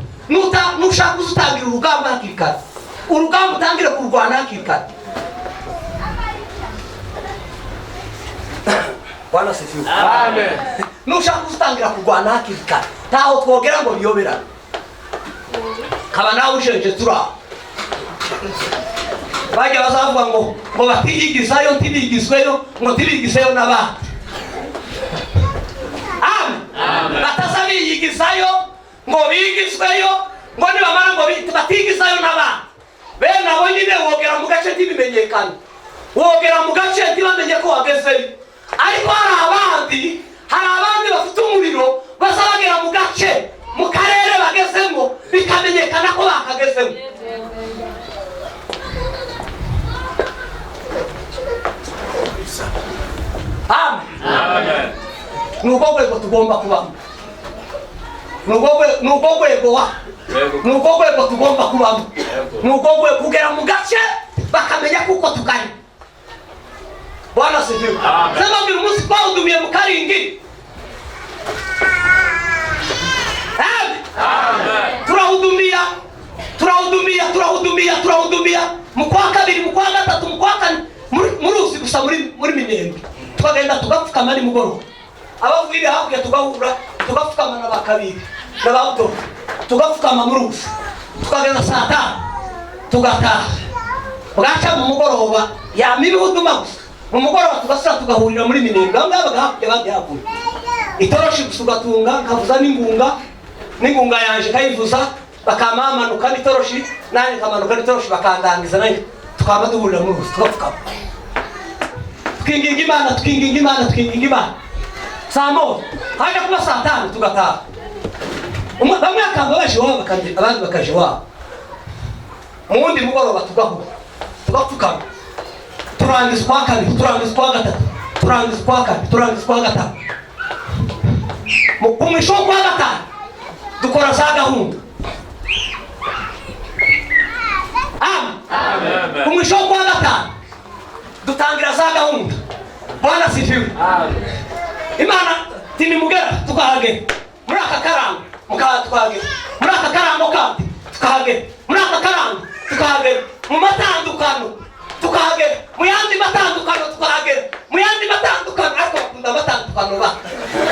nushaka utangira urugamba hakiri kare urugamba utangire kurwana hakiri kare. Bwana sifiwe. Amen. Nushaka utangira kurwana hakiri kare ntaho twogera ngo biyobera kaba nawe ushenje tura bajya bazavuga ngo batiyigizayo ntibigizweyo ngo ntibigizeyo n'abandi. Amen. Batazabiyigizayo ngo bigizweyo ngo nibamara ngo batigizayo n'abandi bene abo nyine wogera mu gace ntibimenyekane wogera mu gace ntibamenye ko wagezeyo. Ariko hari abandi bafite umuriro bazabagera mu gace mu karere bagezemo bikamenyekana ko bakagezemo. Amen. Nuko rwego tugomba kubamo nuko rwego tugomba kubamo nuko rwego kugera mu gace bakamenya kuko tukari. Bwana sifiwe. Sema mbere umunsi twawudumiye mu Karingi. Amen. Turahudumia mu kwa kabiri mu kwa gatatu mu kwa kane muruzi gusa muri Minembwe twagenda tugapfukama ari mugoroba abavuyire hakurya tugahura tugapfukama na bakabiri n'abato tugapfukama muruzi tukagenda saa 5 tugataha bwaca mu mugoroba ya mibihuduma gusa mu mugoroba tugasura tugahurira muri Minembwe ngabaga hakurya bandi hakurya itoroshi gusugatunga kavuza n'ingunga yanje kayivuza bakamamanuka n'itoroshi nanye kamanuka n'itoroshi bakandangiza nanye tukaba duhurira mu ruzi tugapfukama tukinginga Imana samo haja kuba saa 5 tugataha bamwe akamba baje wabo abandi bakaje wabo mu wundi mugoroba tugapfukama turangiza kwa kane turangiza kwa gatatu turangiza kwa kane turangiza kwa gatatu mu misho kwa gatanu dukora za gahunda. Amen. Mu misho kwa gatanu dutangira za gahunda. Bwana sifiwe. Amen. Imana timimugera tukahage muri aka karango tukahage muri aka karango kandi tukahage muri aka karango tukahage mu matandukano tukahage mu yandi matandukano tukahage mu yandi matandukano ariko bakunda amatandukano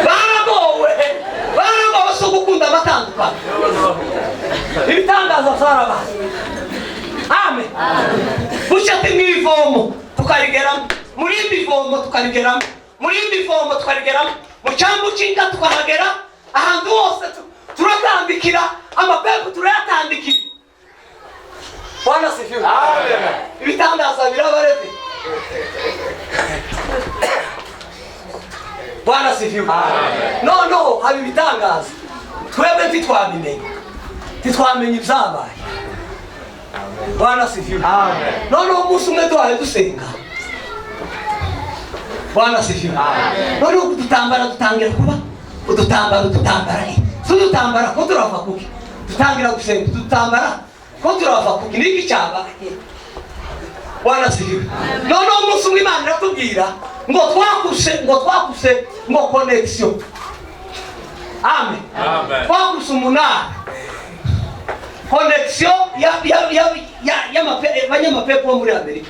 baragowe so gukunda amatandukano ibitangaza saraba. Amen. Bushate mwivomo tukarigeramo muri bivomo tukarigeramo muri bivomo tukarigeramo mu cyambu cinga tukahagera ahantu hose turatandikira amapepo turayatandikira. Bwana sifiwe. Amen. Ibitangaza birabarebe. Bwana sifiwe. Amen. No habi bitangaza twebwe titwamenye ibyabaye. Bwana sifiwe. Amen. No umunsi umwe duhaye dusenga. Bwana sifiwe. Amen. No dutangira kuba udutambara tudutambara ko turava kuki dutangira gusenga dutambara ko turava kuki niki cyaba. Bwana sifiwe. No umunsi umwe Imana iratubwira ngo twakuse ngo connection. Amen. Twakuse umunara connection y'amapepo muri Amerika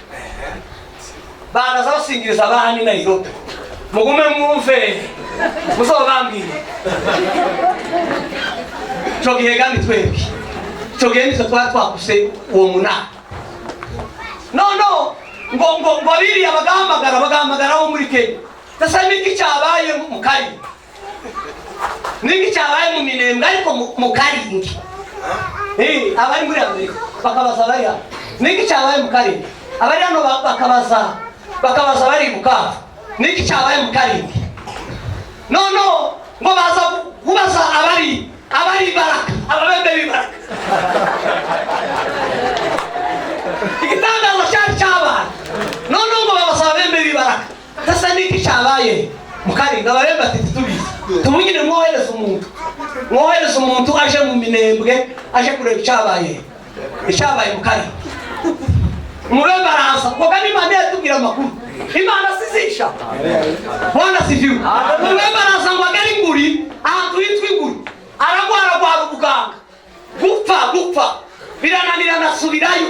baraza basingiriza abandi Nairobi mugume mwumve muzobambire cogihe kandi twebwe cogihe nizo twakuse uwo munara. No ngo biriya bagahamagara wo muri Kenya tasa niki cyabaye mu Karingi niki cyabaye mu Minembwe ariko mu Karingi abari muri Amerika bakabaza bariya niki cyabaye mu Karingi abari hano bakabaza bari mu Bukavu niki cyabaye mu Karingi. No ngo baza kubaza abari baraka ababembe bibaraka igitangazo cy'abana. No ngo babaza ababembe bibaraka tasa niki cyabaye mu Karingi ababembe ati tubizi tumugire mwohereza umuntu aje mu Minembwe aje kureba icyabaye mu Karingi. Umubembe araza ngo kandi Imana yatubwira amakuru Imana sizisha. Bwana sifiwe. Umwema araza ngo agere inguri ahantu hitwa inguri, aragwara ubuganga, gupfa birananirana asubirayo,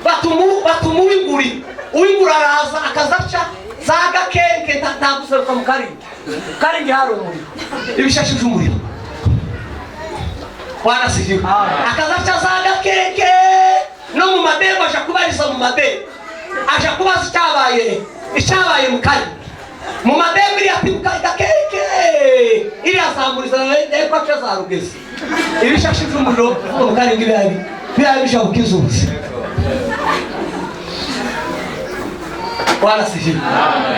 batuma uw'inguri araza akazaca za gakenke ntaguseruka mu karingi hari umuriro, ibishashi by'umuriro. Bwana sifiwe. Akazaca za gakenke no mu madego, aja kubariza mu madego, aja kubaza icyabaye mu kari mu madego, iri atibuka gakenke iri azamuriza eko aca za rugezi, ibishashi by'umuriro mu karingi birabi bishabuka izuzi. Bwana sifiwe.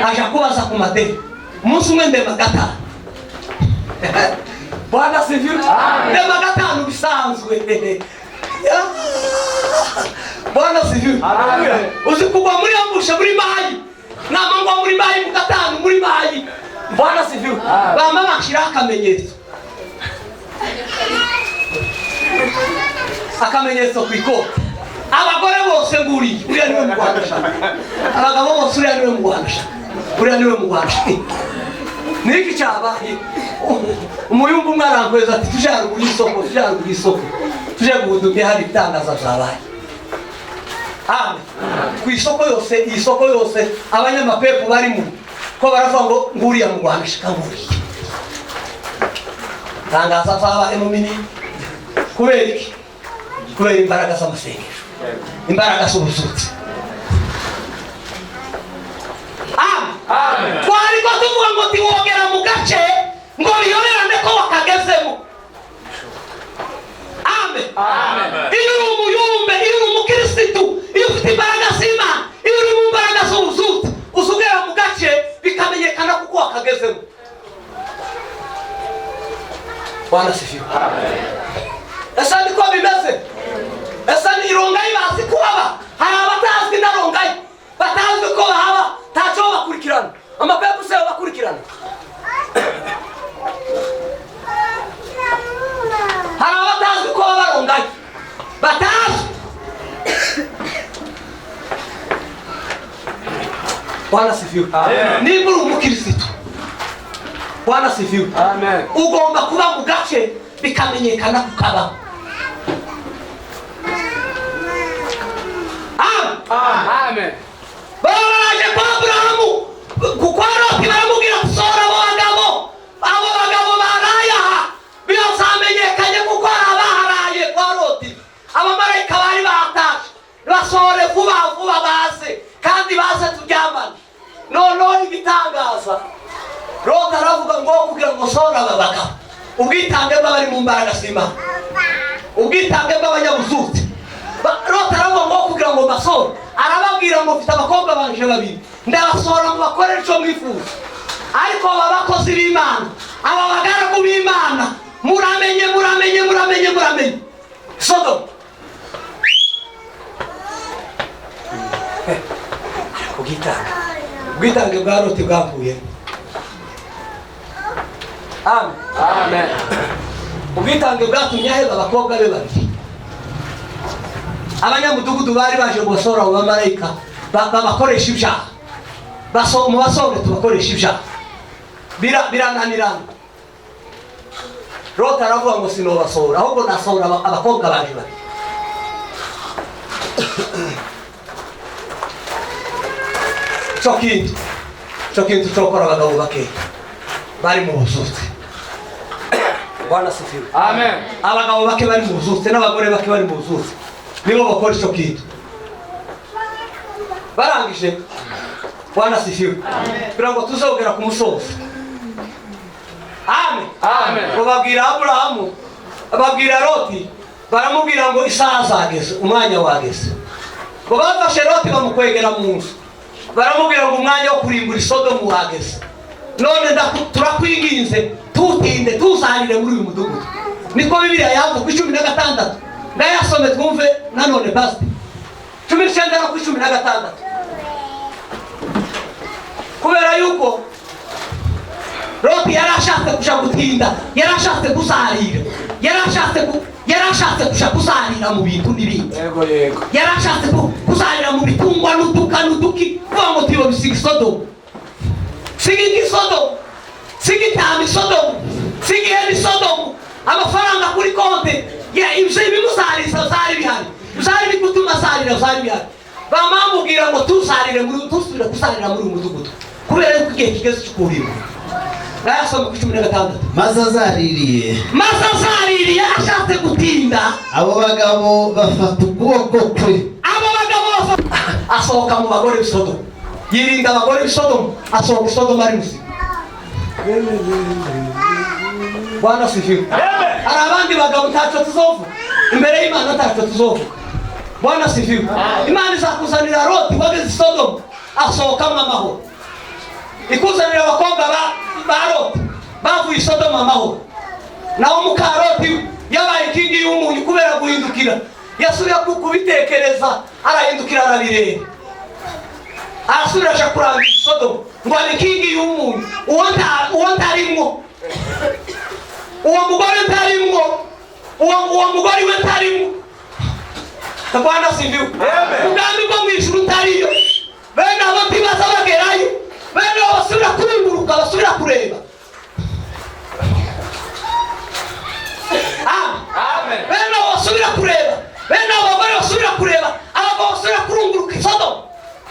Aja kubaza ku madego, umunsi umwe ndema gatanu. Bwana sifiwe. Ndema gatanu bisanzwe. Bwana sifiwe. Uzi kugwa muri ambusha muri mayi, namangwa muri mayi mu gatanu muri mayi. Bwana sifiwe. Bama bakira akamenyetso kwiko. Abagore bose nguri uriya niwe mu Rwanda, abagabo bose uriya niwe mu Rwanda. Niki cyabaye umuyumbu mwarankweza ati tujya ruguru y'isoko tuje guhudumye hari ibitangaza byabaye. Ku isoko yose abanyamapepu barimo ko baravuga ngo nguriya mu Rwanda shika nguriye. Tangaza zabaye mu minini kubera iki? Kubera imbaraga z'amasengesho, imbaraga z'ubusutsi. Twari ko tuvuga ngo tiwogera mu gace ngo biyoberane ko wakagezemo. Amen. Iyo uri umuyumbe, iyo uri umukirisitu, iyo ufite imbaraga z'Imana, iyo uri mu mbaraga z'ubusutsi, uzugera mu gace bikamenyekana kuko wakagezemo. Bwana sifiwe. Ese niko bimeze? Ese ni rongayi bazi kuhaba? Hari abatazwi na rongayi, batazwi ko bahaba, ntacyo bakurikirana. Amapepu se bakurikirana. Hari abatazwi ko baba rongayi, batazwi. Bwana sifiwe. Niba uri umukirisitu, Bwana sifiwe. Amen. Ugomba kuba mu gace bikamenyekana kukabaho. Amen. Baraje kwa Abrahamu kwa Loti baramubwira gusora abo bagabo baraya birasamenyekanye kuko abaharaye kwa Loti. Abamarayika bari batashe basore vuba baze kandi baze turyamane. No igitangaza Loti aravuga ngo kugira ngo sora aba bagabo ubwitange bw'abari mu mbaraga z'Imana, ubwitange bw'abanyabuzutsi. Loti aravuga ngo kugira ngo basore, arababwira ngo mfite abakobwa banje babiri ndabasora mu bakorera icyo mwifuza. Ariko aba bakozi b'Imana, aba bagaragu b'Imana, muramenye Sodoma ubwitange bwa Loti bwavuye. Amen. Ubwitange bwatumye aheba abakobwa be babiri. Abanyamudugudu bari baje gusora abo bamarayika babakoresha ibyaha. Mu basore tubakoresha ibyaha. Birananirana. Loti aravuga ngo sinobasora, ahubwo nasora abakobwa baje babiri. Cyo kintu cyokora abagabo bakeya bari mu busutsi. Bwana sifiwe. Amen. Abagabo bake bari mu busutsi n'abagore bake bari mu busutsi nibo bakora icyo kintu. Barangije. Bwana sifiwe. Kugira ngo tuzogera ku musozi. Amen. Bababwira Abrahamu, bababwira Loti, baramubwira ngo isaha zageze, umwanya wageze. Ngo bafashe Loti bamukwegera mu nzu, baramubwira ngo umwanya wo kurimbura Sodomu wageze. None turakwinginze tutinde tuzanire muri uyu mudugudu. Niko Bibiliya yavuga ku 16. Ndayasome twumve nanone basi. 19:16. Kubera yuko Loti yarashatse kuja gutinda, yarashatse gusarira, yarashatse yarashatse kuja kuzarira mu bintu n'ibindi. Yarashatse kuzarira mu bitungwa n'uduka n'uduki kuvuga ngo tibo bisiga Sodomu. Siga Sodomu, siga itami Sodomu, siga ihene Sodomu, amafaranga kuri konte ibyo bimusarisa zari bihari, zari bigutuma sarira zari bihari. Bamamubwira ngo tuzarire muri tusubira kusarira muri umudugudu kubera ko igihe kigeze cy'ukurima. Nasoma ku 16. maze azaririye ashatse gutinda. abo bagabo bafata ukuboko kwe, asohoka mu bagore b'Isodomu, yirinda abagore b'Isodomu, asohoka Isodomu ari muzima. Bwana sifiwe. Hari abandi bagabo ntacyo tuzovuga imbere y'Imana, ntacyo tuzovuga. Bwana sifiwe. Imana izakuzanira Loti wageze Isodomu, asohokamo amahoro. Ikuzanira abakobwa ba Loti bavuye Isodomu amahoro. Naho muka Loti yabaye ikingi y'umunyu kubera guhindukira, yasubiye kubitekereza, arahindukira arabireba, arasubira aja kurangira Isodomu ngo ari ikingi y'umunyu. Uwo ntarimwo, uwo mugore ntarimwo, uwo mugore we ntarimwo. Bwana sifiwe. Ubwami bwo mu ijuru ntariyo. Bene abo ntibaza bagerayo, bene abo basubira kurunguruka, basubira kureba. Amen. Bene abo basubira kureba, bene abo bagore basubira kureba, abagabo basubira kurunguruka Isodomu.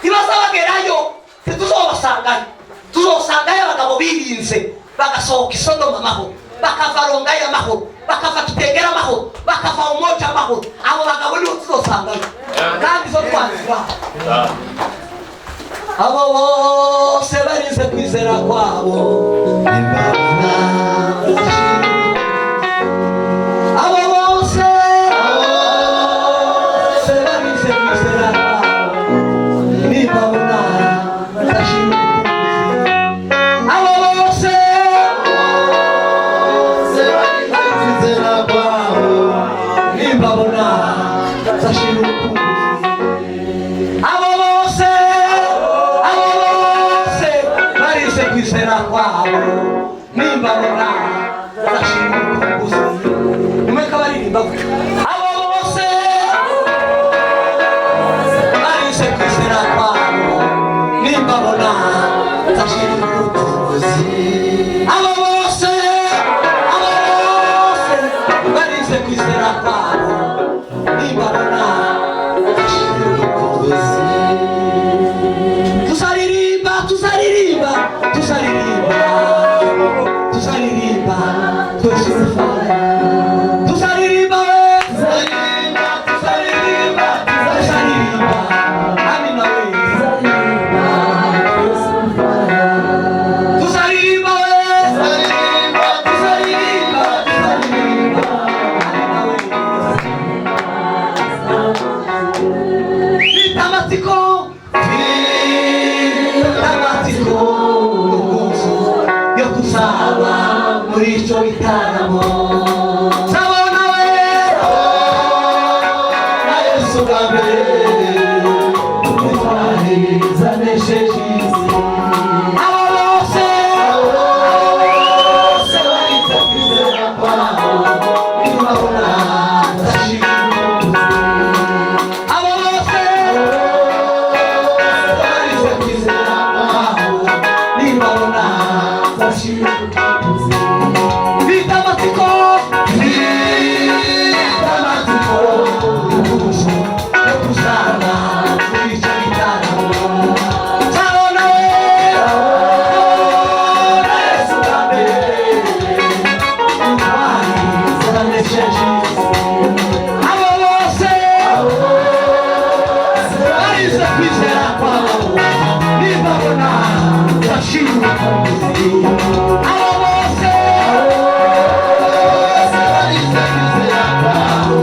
Ntibaza bagerayo, ntituzobasangayo. Tuzosangayo abagabo birinze, bagasohoka Isodomu amahoro, bakava Rondayo amahoro, bakava Tutegera amahoro, bakava Umoja amahoro. Abo bagabo nibo tuzosangayo kandi zo twazira. Abo bose barize kwizera kwabo, abo bose barize kwizera kwabo, nibabona bazashima. Abo bose barize kwizera kwabo, nibabona bazashima. Abo bose barize kwizera kwabo, nibabona bazashima ubukunguzi. Umeka baririmba gutyo. Abo bose barize kwizera kwabo, nibabona bazashima ubukunguzi. Abo bose barize kwizera kwabo, nibabona bazashima ubukunguzi. Tuzaririmba twesufara, tuzaririmba amina we, tuzaririmba amina we. Bitamatsiko yo kuzaba muri icyo gitaramo. Sabona we na Yesu bwa mbere zanesheje isi. Abo bose barize kwizera kwabo, nibabona bazashima. Abo bose barize kwizera kwabo, nibabona bazashima. Bitamatsiko yo kuzaba muri icyo gitaramo. Sabona we na Yesu bwa mbere zanesheje isi. Abo bose barize kwizera kwabo, nibabona bazashima ubukunguzi. Abo bose barize kwizera kwabo,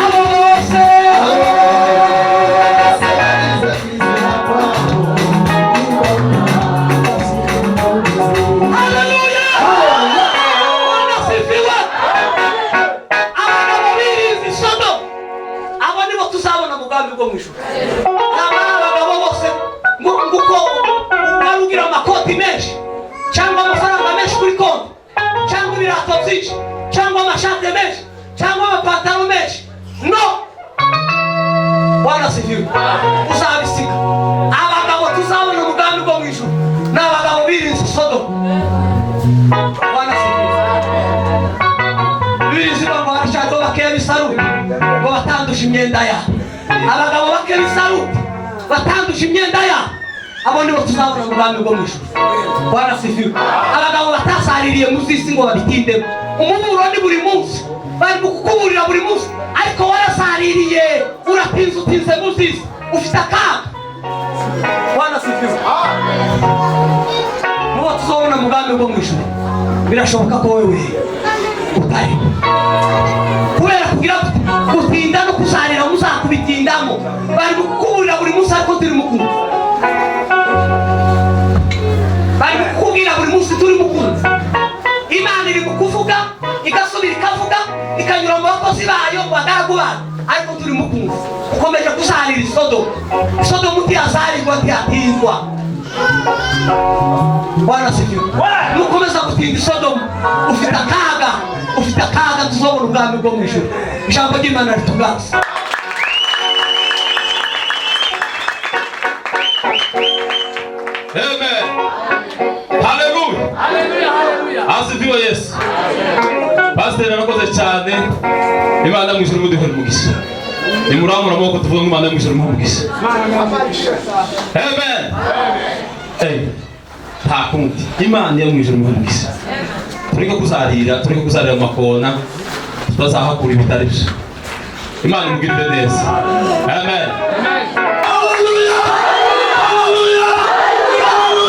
abo bose barize kwizera kwabo. Haleluya! Wanasifiwa. Abana babirizi Isodomu, abo nibo tuzabona mu bwami bwo mu ijuru. Abagabo bose nguko barugira amakoti menshi cyangwa amafaranga menshi kuri konti, cyangwa ibirato byinshi cyangwa amashati menshi cyangwa amapantaro menshi. No, Bwana sifiwe. Uzabisiga. Abagabo tuzabona umugambi bwo mu ijuru ni abagabo birinze Sodomu. Bwana sifiwe. Birinze ngo barashaka bakeye bisaruti ngo batandusha imyenda yabo. Abagabo bakeye bisaruti batandusha imyenda yabo, abo nibo tuzabona umugambi bwo mu ijuru. Bwana sifiwe. Abagabo batasaririye mu zisi ngo babitindemo. Umuburo ni buri munsi, bari kukuburira buri munsi, ariko warasaririye uratinze utinze mu zisi, ufite akaga. Bwana sifiwe. Mubo tuzabona umugambi bwo mu ijuru, birashoboka ko wewe utari kubera kugira gutinda no kusarira muzakubitindamo. Bari kukuburira buri munsi ariko turi mukuru, bari kukubwira buri munsi turi mukuru. Imana iri kukuvuga igasubira ikavuga ikanyura mu bakozi bayo bagaragu bayo, ariko turi mukuru. Ukomeje kusarira Sodomu. Sodomu ntiyazarirwa ntiyatindwa. Bwana sifiwe. Nukomeza gutinda Sodomu ufite akaga, ufite akaga. Tuzobona ubwami bwo mu ijuru. Ijambo ry'Imana ritugaze. Amen. Hallelujah. Hallelujah. Asifiwe Yesu. Pastor arakoze cyane. Imana mu ijuru muduhe umugisha. Nimuramura amaboko tuvuge Imana mu ijuru umugisha. Amen. Amen. Nta kundi. Imana yo mu ijuru umugisha. Tureke kuzarira mu makona, tutazahakura ibitari byo. Imana imugirire neza. Amen. Hallelujah. Hallelujah.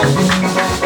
Thank you.